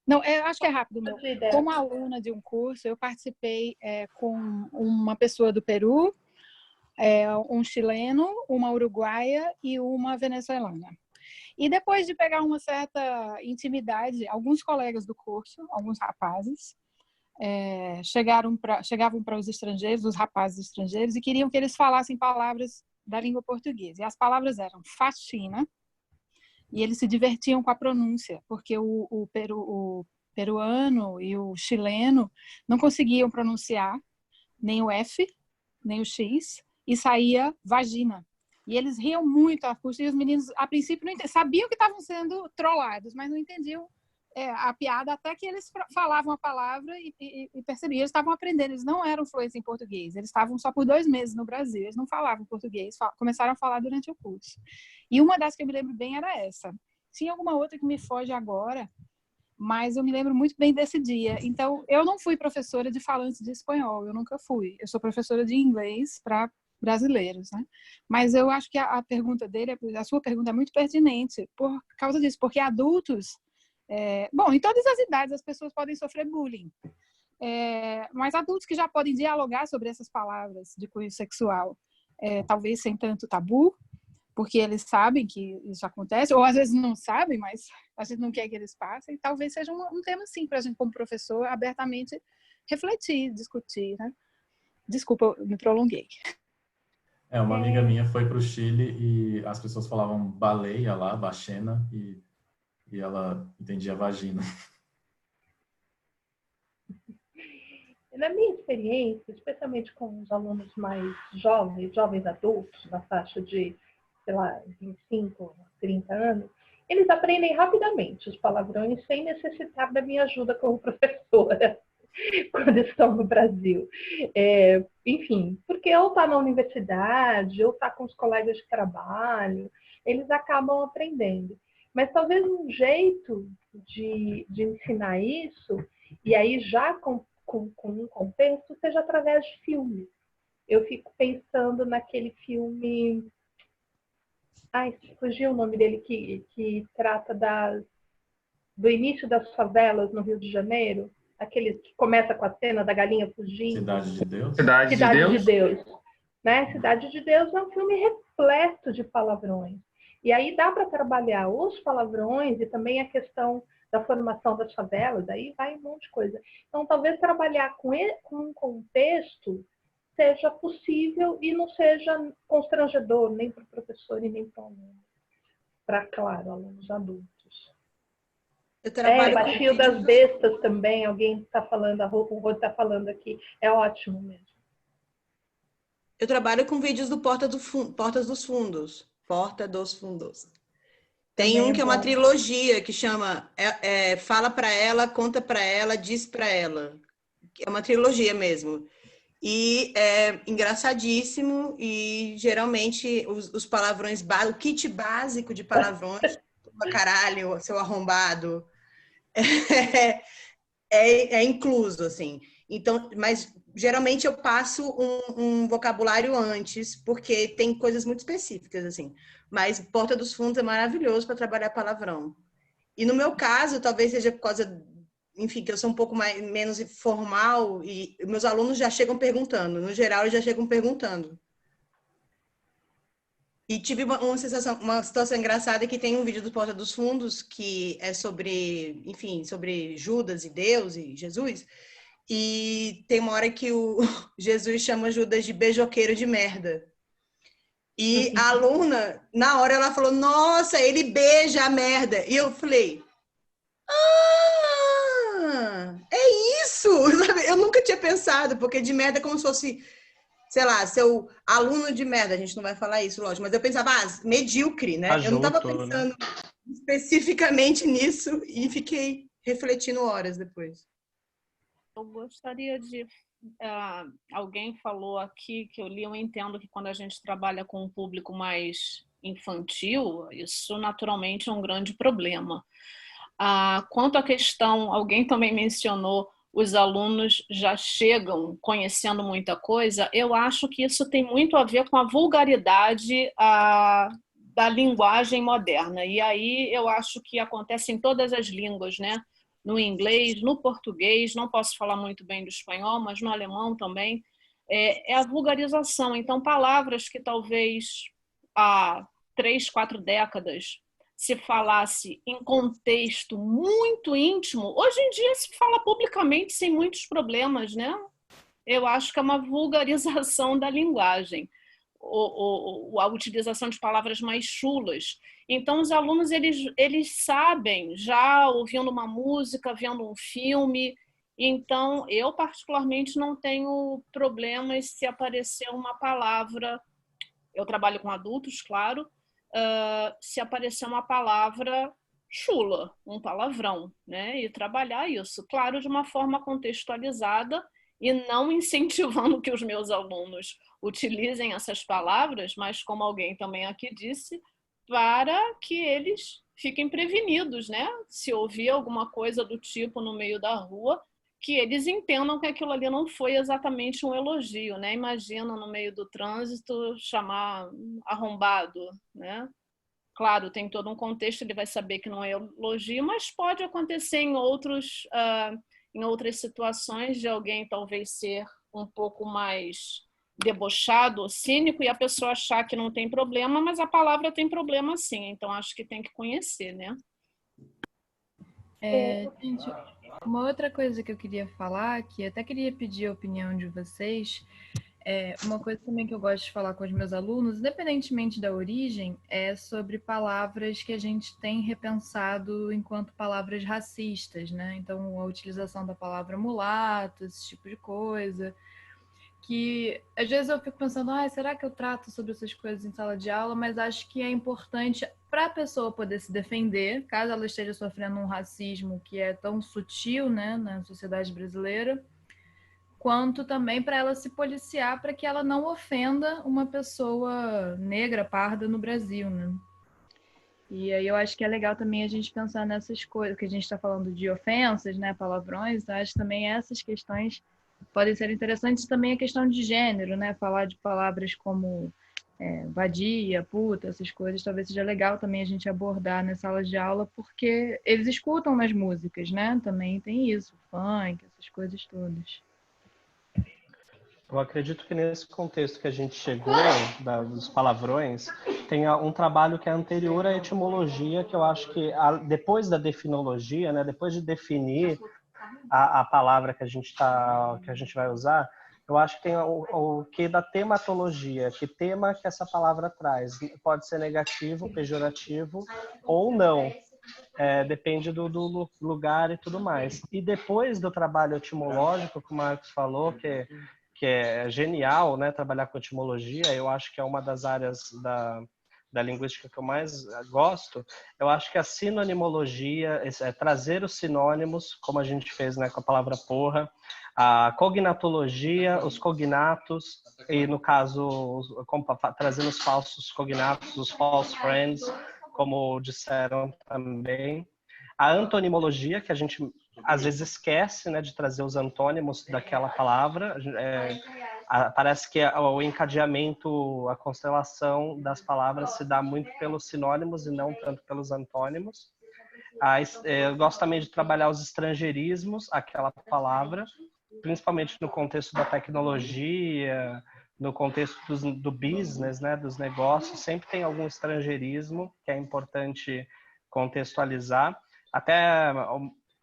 Não, acho que é rápido, meu. Como aluna de um curso, eu participei com uma pessoa do Peru, um chileno, uma uruguaia e uma venezuelana. E depois de pegar uma certa intimidade, alguns colegas do curso, alguns rapazes, chegavam para os estrangeiros, os rapazes estrangeiros, e queriam que eles falassem palavras da língua portuguesa. E as palavras eram faxina, e eles se divertiam com a pronúncia, porque o peruano e o chileno não conseguiam pronunciar nem o F, nem o X, e saía vagina. E eles riam muito à custa, e os meninos, a princípio, sabiam que estavam sendo trollados, mas não entendiam a piada, até que eles falavam a palavra e percebiam. Eles estavam aprendendo, eles não eram fluentes em português, eles estavam só por 2 meses no Brasil, eles não falavam português, começaram a falar durante o curso. E uma das que eu me lembro bem era essa. Tinha alguma outra que me foge agora, mas eu me lembro muito bem desse dia. Então, eu não fui professora de falantes de espanhol, eu nunca fui. Eu sou professora de inglês para brasileiros, né? Mas eu acho que a pergunta dele, a sua pergunta é muito pertinente por causa disso, porque adultos, bom, em todas as idades as pessoas podem sofrer bullying, mas adultos que já podem dialogar sobre essas palavras de cunho sexual, talvez sem tanto tabu, porque eles sabem que isso acontece, ou às vezes não sabem, mas a gente não quer que eles passem, talvez seja um tema, sim, para a gente, como professor, abertamente refletir, discutir, né? Desculpa, eu me prolonguei. Uma amiga minha foi para o Chile e as pessoas falavam baleia lá, bachena, e ela entendia vagina. Na minha experiência, especialmente com os alunos mais jovens adultos, na faixa de, sei lá, 25, 30 anos, eles aprendem rapidamente os palavrões sem necessitar da minha ajuda como professora quando estão no Brasil. Enfim, porque ou está na universidade, ou está com os colegas de trabalho, eles acabam aprendendo. Mas talvez um jeito de ensinar isso, e aí já com um contexto, seja através de filmes. Eu fico pensando naquele filme... Ai, fugiu o nome dele, que trata do início das favelas no Rio de Janeiro. Aquele que começa com a cena da galinha fugindo. Cidade de Deus? Cidade de Deus. Né? Cidade de Deus é um filme repleto de palavrões. E aí dá para trabalhar os palavrões e também a questão da formação das favelas, aí vai um monte de coisa. Então, talvez trabalhar com um contexto seja possível e não seja constrangedor nem para o professor e nem para o aluno. Para, claro, alunos adultos. Baixio das bestas também, alguém está falando, o Rô está falando aqui, é ótimo mesmo. Eu trabalho com vídeos do Porta dos Fundos. Tem um que é uma trilogia que chama Fala Pra Ela, Conta Pra Ela, Diz Pra Ela. É uma trilogia mesmo. E é engraçadíssimo e geralmente os palavrões, o kit básico de palavrões, caralho, seu arrombado, é incluso, assim. Então, mas geralmente eu passo um vocabulário antes, porque tem coisas muito específicas, assim. Mas Porta dos Fundos é maravilhoso para trabalhar palavrão. E no meu caso, talvez seja por causa enfim, que eu sou um pouco menos formal e meus alunos já chegam perguntando. No geral, eles já chegam perguntando. E tive uma situação engraçada que tem um vídeo do Porta dos Fundos que é sobre, enfim, sobre Judas e Deus e Jesus. E tem uma hora que o Jesus chama Judas de beijoqueiro de merda. E a aluna, na hora, ela falou, nossa, ele beija a merda. E eu falei, é isso! Eu nunca tinha pensado, porque de merda é como se fosse, sei lá, seu aluno de merda. A gente não vai falar isso, lógico. Mas eu pensava, medíocre, né? Eu não estava pensando especificamente nisso e fiquei refletindo horas depois. Eu gostaria de... alguém falou aqui que eu li, eu entendo que quando a gente trabalha com um público mais infantil, isso naturalmente é um grande problema. Quanto à questão, alguém também mencionou, os alunos já chegam conhecendo muita coisa, eu acho que isso tem muito a ver com a vulgaridade da linguagem moderna. E aí eu acho que acontece em todas as línguas, né? No inglês, no português, não posso falar muito bem do espanhol, mas no alemão também, é a vulgarização. Então, palavras que talvez há 3, 4 décadas se falasse em contexto muito íntimo, hoje em dia se fala publicamente sem muitos problemas, né? Eu acho que é uma vulgarização da linguagem, a utilização de palavras mais chulas. Então, os alunos, eles sabem, já ouvindo uma música, vendo um filme. Então, eu particularmente não tenho problemas se aparecer uma palavra, eu trabalho com adultos, claro, se aparecer uma palavra chula, um palavrão, né? E trabalhar isso, claro, de uma forma contextualizada e não incentivando que os meus alunos utilizem essas palavras, mas como alguém também aqui disse, para que eles fiquem prevenidos, né? Se ouvir alguma coisa do tipo no meio da rua, que eles entendam que aquilo ali não foi exatamente um elogio, né? Imagina no meio do trânsito chamar arrombado, né? Claro, tem todo um contexto, ele vai saber que não é elogio, mas pode acontecer em outras situações de alguém talvez ser um pouco mais debochado ou cínico e a pessoa achar que não tem problema, mas a palavra tem problema sim, então acho que tem que conhecer, né? Gente, uma outra coisa que eu queria falar, que até queria pedir a opinião de vocês, uma coisa também que eu gosto de falar com os meus alunos, independentemente da origem, é sobre palavras que a gente tem repensado enquanto palavras racistas, né? Então, a utilização da palavra mulato, esse tipo de coisa, que às vezes eu fico pensando, será que eu trato sobre essas coisas em sala de aula? Mas acho que é importante para a pessoa poder se defender, caso ela esteja sofrendo um racismo que é tão sutil, né, na sociedade brasileira, quanto também para ela se policiar para que ela não ofenda uma pessoa negra, parda no Brasil, né? E aí eu acho que é legal também a gente pensar nessas coisas, que a gente está falando de ofensas, né, palavrões, então acho que também essas questões podem ser interessantes. Também a questão de gênero, né, falar de palavras como vadia, puta, essas coisas, talvez seja legal também a gente abordar nas salas de aula, porque eles escutam nas músicas, né, também tem isso, funk, essas coisas todas. Eu acredito que nesse contexto que a gente chegou, dos palavrões, tem um trabalho que é anterior à etimologia, que eu acho que depois da definologia, né, depois de definir a palavra que a gente vai usar, eu acho que tem o que da tematologia, que tema que essa palavra traz. Pode ser negativo, pejorativo ou não. Depende do lugar e tudo mais. E depois do trabalho etimológico, que o Marcos falou, que é genial, né, trabalhar com etimologia, eu acho que é uma das áreas da linguística que eu mais gosto. Eu acho que a sinonimologia, trazer os sinônimos, como a gente fez, né, com a palavra porra, a cognatologia, os cognatos, e no caso, trazendo os falsos cognatos, os false friends, como disseram também. A antonimologia, que a gente às vezes esquece, né, de trazer os antônimos daquela palavra. Parece que o encadeamento, a constelação das palavras se dá muito pelos sinônimos e não tanto pelos antônimos. Eu gosto também de trabalhar os estrangeirismos, aquela palavra, principalmente no contexto da tecnologia, no contexto do business, né, dos negócios, sempre tem algum estrangeirismo que é importante contextualizar. Até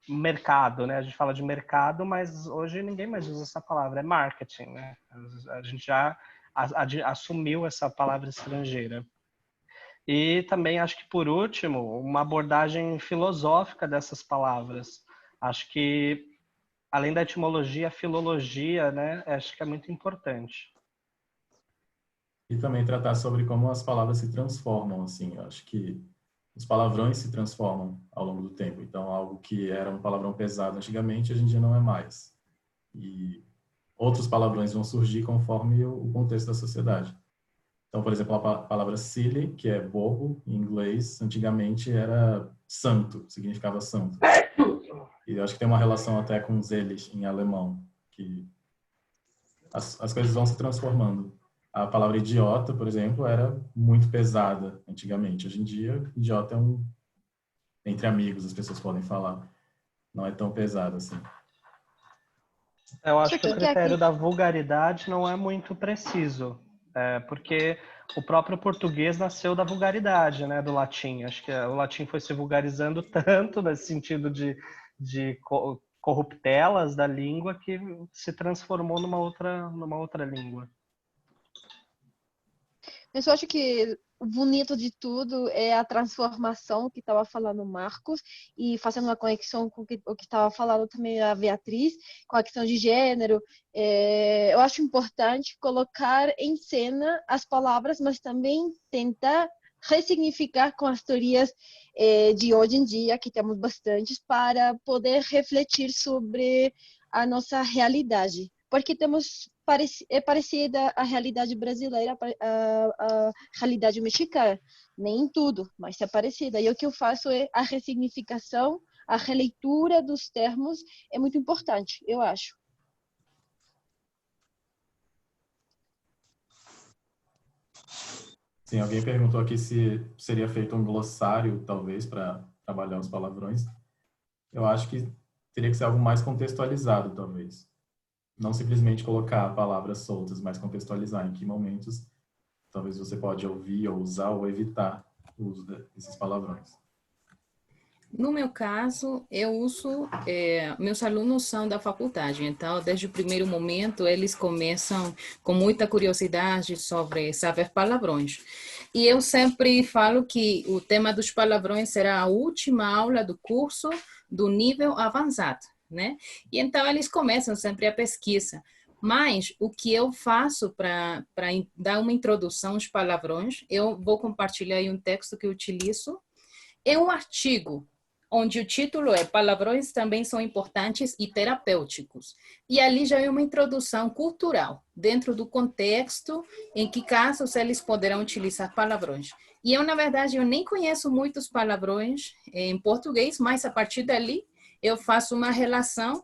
o mercado, né? A gente fala de mercado, mas hoje ninguém mais usa essa palavra, é marketing, né? A gente já assumiu essa palavra estrangeira. E também acho que, por último, uma abordagem filosófica dessas palavras. Acho que, além da etimologia, a filologia, né? Acho que é muito importante. E também tratar sobre como as palavras se transformam, assim. Eu acho que os palavrões se transformam ao longo do tempo. Então, algo que era um palavrão pesado antigamente, hoje em dia não é mais. E outros palavrões vão surgir conforme o contexto da sociedade. Então, por exemplo, a palavra silly, que é bobo, em inglês, antigamente era santo, significava santo. E eu acho que tem uma relação até com selig, em alemão, que as coisas vão se transformando. A palavra idiota, por exemplo, era muito pesada antigamente. Hoje em dia, idiota é entre amigos, as pessoas podem falar. Não é tão pesado assim. Eu acho que o critério da vulgaridade não é muito preciso. Porque o próprio português nasceu da vulgaridade, né, do latim. Acho que o latim foi se vulgarizando tanto nesse sentido de corruptelas da língua que se transformou numa outra língua. Mas eu acho que o bonito de tudo é a transformação que estava falando o Marcos e fazendo uma conexão com o que estava falando também a Beatriz, com a questão de gênero. Eu acho importante colocar em cena as palavras, mas também tentar ressignificar com as teorias de hoje em dia, que temos bastantes, para poder refletir sobre a nossa realidade. Porque é parecida a realidade brasileira, a realidade mexicana. Nem em tudo, mas é parecida. E o que eu faço é a ressignificação, a releitura dos termos é muito importante, eu acho. Sim, alguém perguntou aqui se seria feito um glossário, talvez, para trabalhar os palavrões. Eu acho que teria que ser algo mais contextualizado, talvez. Não simplesmente colocar palavras soltas, mas contextualizar em que momentos talvez você pode ouvir ou usar ou evitar o uso desses palavrões. No meu caso, eu uso, meus alunos são da faculdade, então desde o primeiro momento eles começam com muita curiosidade sobre saber palavrões. E eu sempre falo que o tema dos palavrões será a última aula do curso do nível avançado, né? E então eles começam sempre a pesquisa. Mas o que eu faço para dar uma introdução aos palavrões, eu vou compartilhar aí um texto que eu utilizo. É um artigo onde o título é Palavrões também são importantes e terapêuticos. E ali já é uma introdução cultural, dentro do contexto em que casos eles poderão utilizar palavrões. E eu, na verdade, eu nem conheço muitos palavrões em português, mas a partir dali eu faço uma relação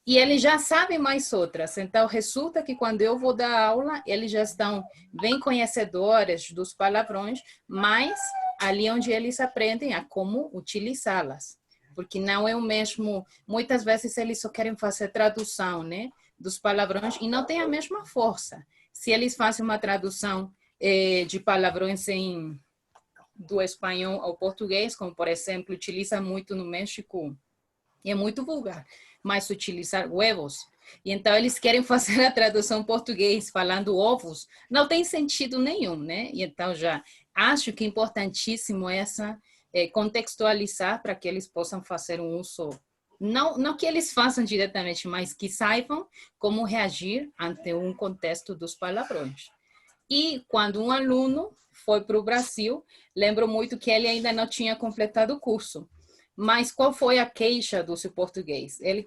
e eles já sabem mais outras. Então, resulta que quando eu vou dar aula, eles já estão bem conhecedores dos palavrões, mas ali onde eles aprendem a como utilizá-las. Porque não é o mesmo... Muitas vezes eles só querem fazer tradução, né, dos palavrões e não tem a mesma força. Se eles fazem uma tradução de palavrões do espanhol ao português, como, por exemplo, utiliza muito no México, é muito vulgar, mas utilizar huevos. E então eles querem fazer a tradução em português falando ovos, não tem sentido nenhum, né? E então já acho que é importantíssimo contextualizar para que eles possam fazer um uso, não que eles façam diretamente, mas que saibam como reagir ante um contexto dos palavrões. E quando um aluno foi para o Brasil, lembro muito que ele ainda não tinha completado o curso. Mas qual foi a queixa do seu português? Ele,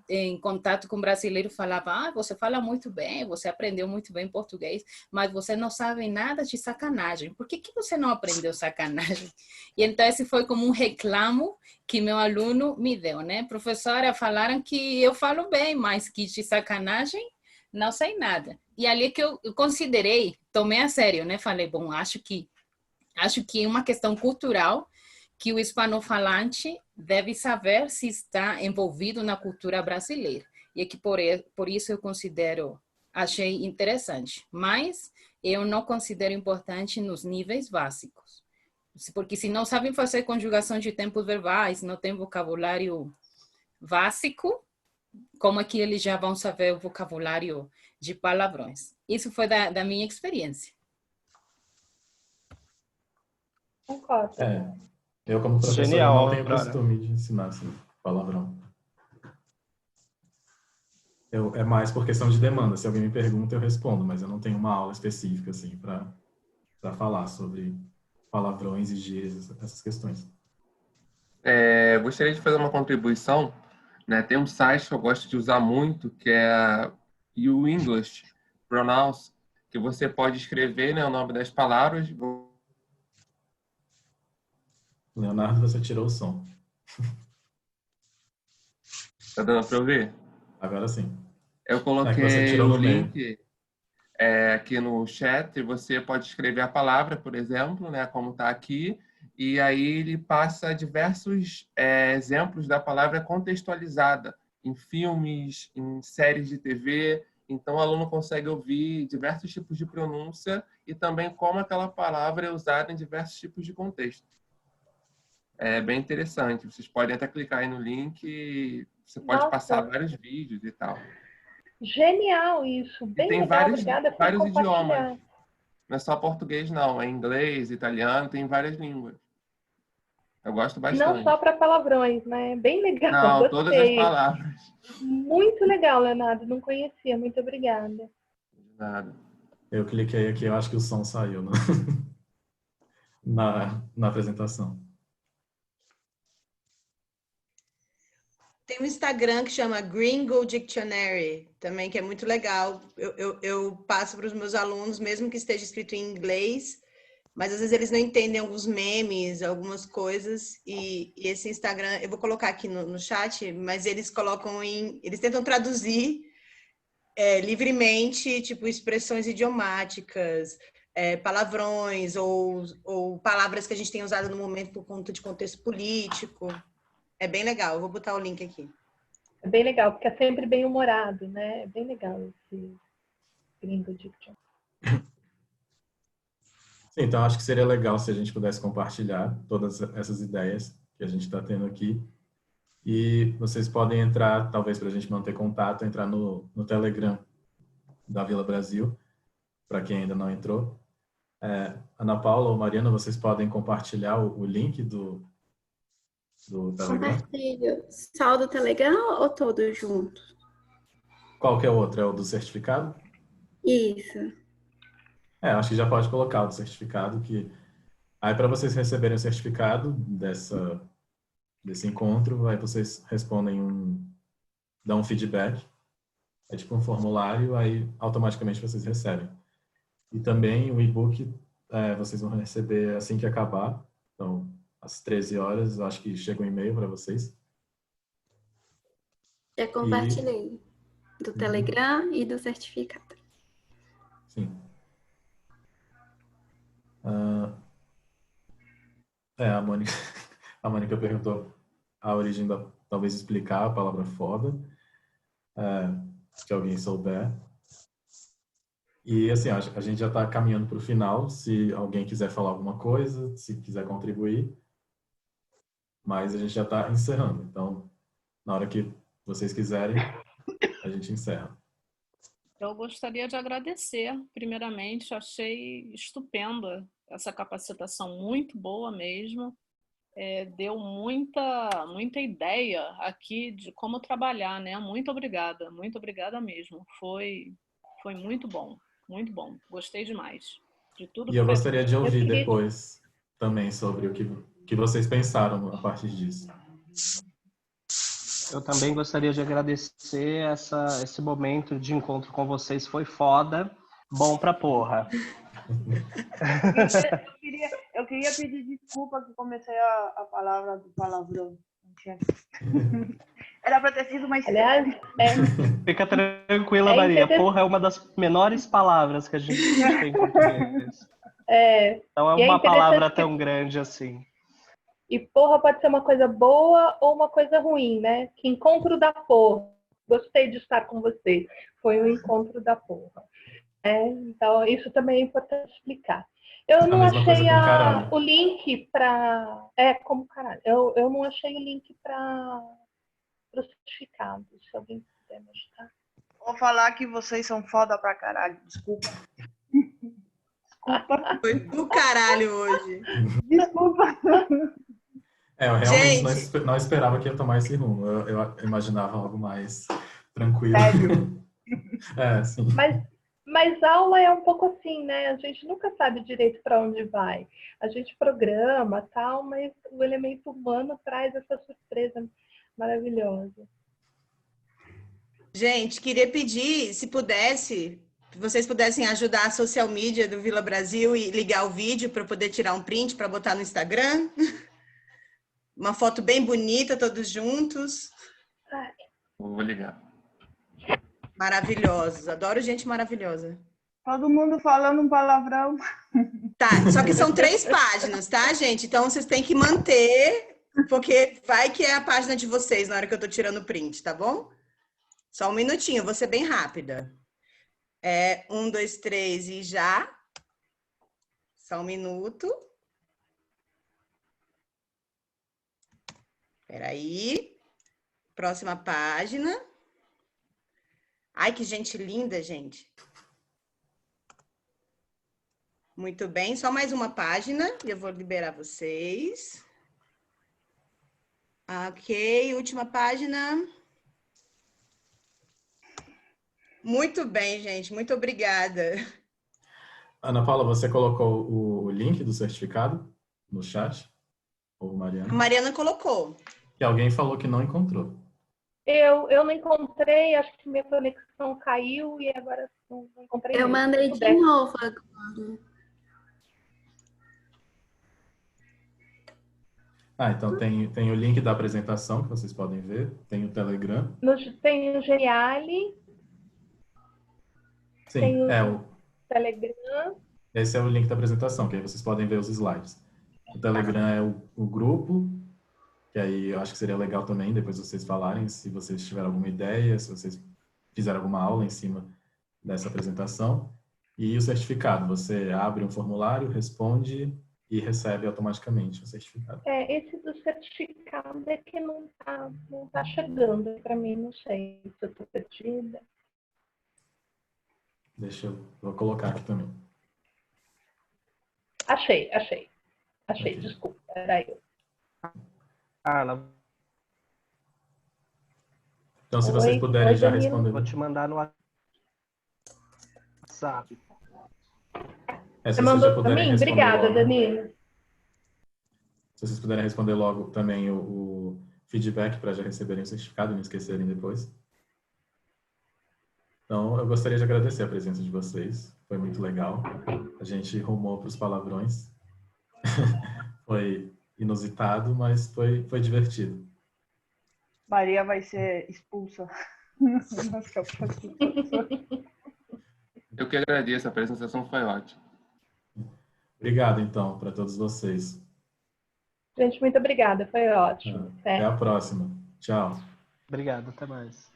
em contato com o brasileiro, falava, você fala muito bem, você aprendeu muito bem português, mas você não sabe nada de sacanagem. Por que você não aprendeu sacanagem? E então esse foi como um reclamo que meu aluno me deu, né? Professora, falaram que eu falo bem, mas que de sacanagem não sei nada. E ali que eu considerei, tomei a sério, né? Falei, bom, acho que é uma questão cultural que o hispanofalante deve saber se está envolvido na cultura brasileira. E é que por isso eu achei interessante. Mas eu não considero importante nos níveis básicos. Porque se não sabem fazer conjugação de tempos verbais, não tem vocabulário básico, como é que eles já vão saber o vocabulário de palavrões? Isso foi da minha experiência. Concordo. Eu, como professor, Genial, não tenho cara. costume de ensinar assim, palavrão. É mais por questão de demanda. Se alguém me pergunta, eu respondo, mas eu não tenho uma aula específica assim, para falar sobre palavrões e gírias, essas questões. Gostaria de fazer uma contribuição. Né? Tem um site que eu gosto de usar muito, que é o English Pronounce, que você pode escrever, né, o nome das palavras. Leonardo, você tirou o som. Tá dando para ouvir? Agora sim. Eu coloquei o link aqui no chat, e você pode escrever a palavra, por exemplo, né, como está aqui, e aí ele passa diversos exemplos da palavra contextualizada em filmes, em séries de TV. Então, o aluno consegue ouvir diversos tipos de pronúncia e também como aquela palavra é usada em diversos tipos de contexto. É bem interessante. Vocês podem até clicar aí no link e você pode passar vários vídeos e tal. Genial isso. Bem tem legal, obrigada por vários compartilhar. idiomas. Não é só português, não. É inglês, italiano, tem várias línguas. Eu gosto bastante. Não só para palavrões, né? Bem legal. Não, gostei. todas as palavras. Muito legal, Leonardo. Não conhecia. Muito obrigada. De nada. Eu cliquei aqui, eu acho que o som saiu na apresentação. Tem um Instagram que chama Gringo Dictionary, também, que é muito legal. Eu passo para os meus alunos, mesmo que esteja escrito em inglês, mas às vezes eles não entendem alguns memes, algumas coisas, e esse Instagram, eu vou colocar aqui no chat, mas eles colocam eles tentam traduzir livremente, tipo, expressões idiomáticas, palavrões, ou palavras que a gente tem usado no momento por conta de contexto político. É bem legal, eu vou botar o link aqui. É bem legal, porque é sempre bem humorado, né? É bem legal esse Gringo Diction. Sim, então acho que seria legal se a gente pudesse compartilhar todas essas ideias que a gente está tendo aqui. E vocês podem entrar, talvez para a gente manter contato, entrar no Telegram da Vila Brasil, para quem ainda não entrou. Ana Paula ou Mariana, vocês podem compartilhar o link do Telegram? Compartilho. Só do Telegram ou todos juntos? Qual que é o outro? É o do certificado? Isso. Acho que já pode colocar o do certificado, que aí para vocês receberem o certificado desse encontro, aí vocês respondem dão um feedback, é tipo um formulário, aí automaticamente vocês recebem. E também o e-book vocês vão receber assim que acabar, então às 13 horas, eu acho que chega um e-mail para vocês. Já compartilhei do Telegram e do certificado. Sim. A Mônica perguntou a origem talvez explicar a palavra foda, se alguém souber. E assim, a gente já está caminhando para o final, se alguém quiser falar alguma coisa, se quiser contribuir. Mas a gente já está encerrando. Então, na hora que vocês quiserem, a gente encerra. Eu gostaria de agradecer, primeiramente, achei estupenda essa capacitação, muito boa mesmo. Deu muita ideia aqui de como trabalhar, né? Muito obrigada mesmo. Foi muito bom, gostei demais. De tudo. E eu gostaria de ouvir depois também sobre o que vocês pensaram a partir disso. Eu também gostaria de agradecer esse momento de encontro com vocês. Foi foda. Bom pra porra. Eu queria pedir desculpa que comecei a palavra do palavrão. Era pra ter sido mais... Aliás, Fica tranquila, Maria. Porra é uma das menores palavras que a gente tem em português. Então é uma palavra tão grande assim. E porra pode ser uma coisa boa ou uma coisa ruim, né? Que encontro da porra. Gostei de estar com vocês. Foi o encontro da porra. Então, isso também é importante explicar. Eu não achei o link para... como caralho. Eu não achei o link para os certificados. Se alguém puder me ajudar. Vou falar que vocês são foda pra caralho. Desculpa. Desculpa. Foi do caralho hoje. Desculpa. Eu realmente não esperava que ia tomar esse rumo. Eu imaginava algo mais tranquilo. Sério? Sim. Mas aula é um pouco assim, né? A gente nunca sabe direito para onde vai. A gente programa, tal, mas o elemento humano traz essa surpresa maravilhosa. Gente, queria pedir, se vocês pudessem ajudar a social media do Vila Brasil e ligar o vídeo para poder tirar um print para botar no Instagram. Uma foto bem bonita, todos juntos. Vou ligar. Maravilhosos, adoro gente maravilhosa. Todo mundo falando um palavrão. Tá, só que são 3 páginas, tá, gente? Então vocês têm que manter, porque vai que é a página de vocês na hora que eu tô tirando o print, tá bom? Só um minutinho, vou ser bem rápida. 1, 2, 3 e já. Só um minuto. Espera aí. Próxima página. Ai, que gente linda, gente. Muito bem, só mais uma página e eu vou liberar vocês. Ok, última página. Muito bem, gente, muito obrigada. Ana Paula, você colocou o link do certificado no chat? Ou Mariana? A Mariana colocou. Que alguém falou que não encontrou. Eu não encontrei, acho que minha conexão caiu e agora não encontrei. Eu mandei de novo agora. Então tem o link da apresentação que vocês podem ver, tem o Telegram. Tem o Geniali. Sim, tem o Telegram. Esse é o link da apresentação, que aí vocês podem ver os slides. O Telegram é o grupo, que aí eu acho que seria legal também depois vocês falarem se vocês tiverem alguma ideia, se vocês fizeram alguma aula em cima dessa apresentação. E o certificado, você abre um formulário, responde e recebe automaticamente o certificado. Esse do certificado é que não tá chegando para mim, não sei se eu estou perdida. Vou colocar aqui também. Achei, desculpa, era eu. Então, se vocês puderem já responder. Vou te mandar no WhatsApp. Se você mandou para mim? Obrigada, logo, Danilo. Se vocês puderem responder logo também o feedback para já receberem o certificado e não esquecerem depois. Então, eu gostaria de agradecer a presença de vocês. Foi muito legal. A gente rumou para os palavrões. Foi inusitado, mas foi divertido. Maria vai ser expulsa. Eu que agradeço, a apresentação foi ótima. Obrigado, então, para todos vocês. Gente, muito obrigada, foi ótimo. Até a próxima. Tchau. Obrigado, até mais.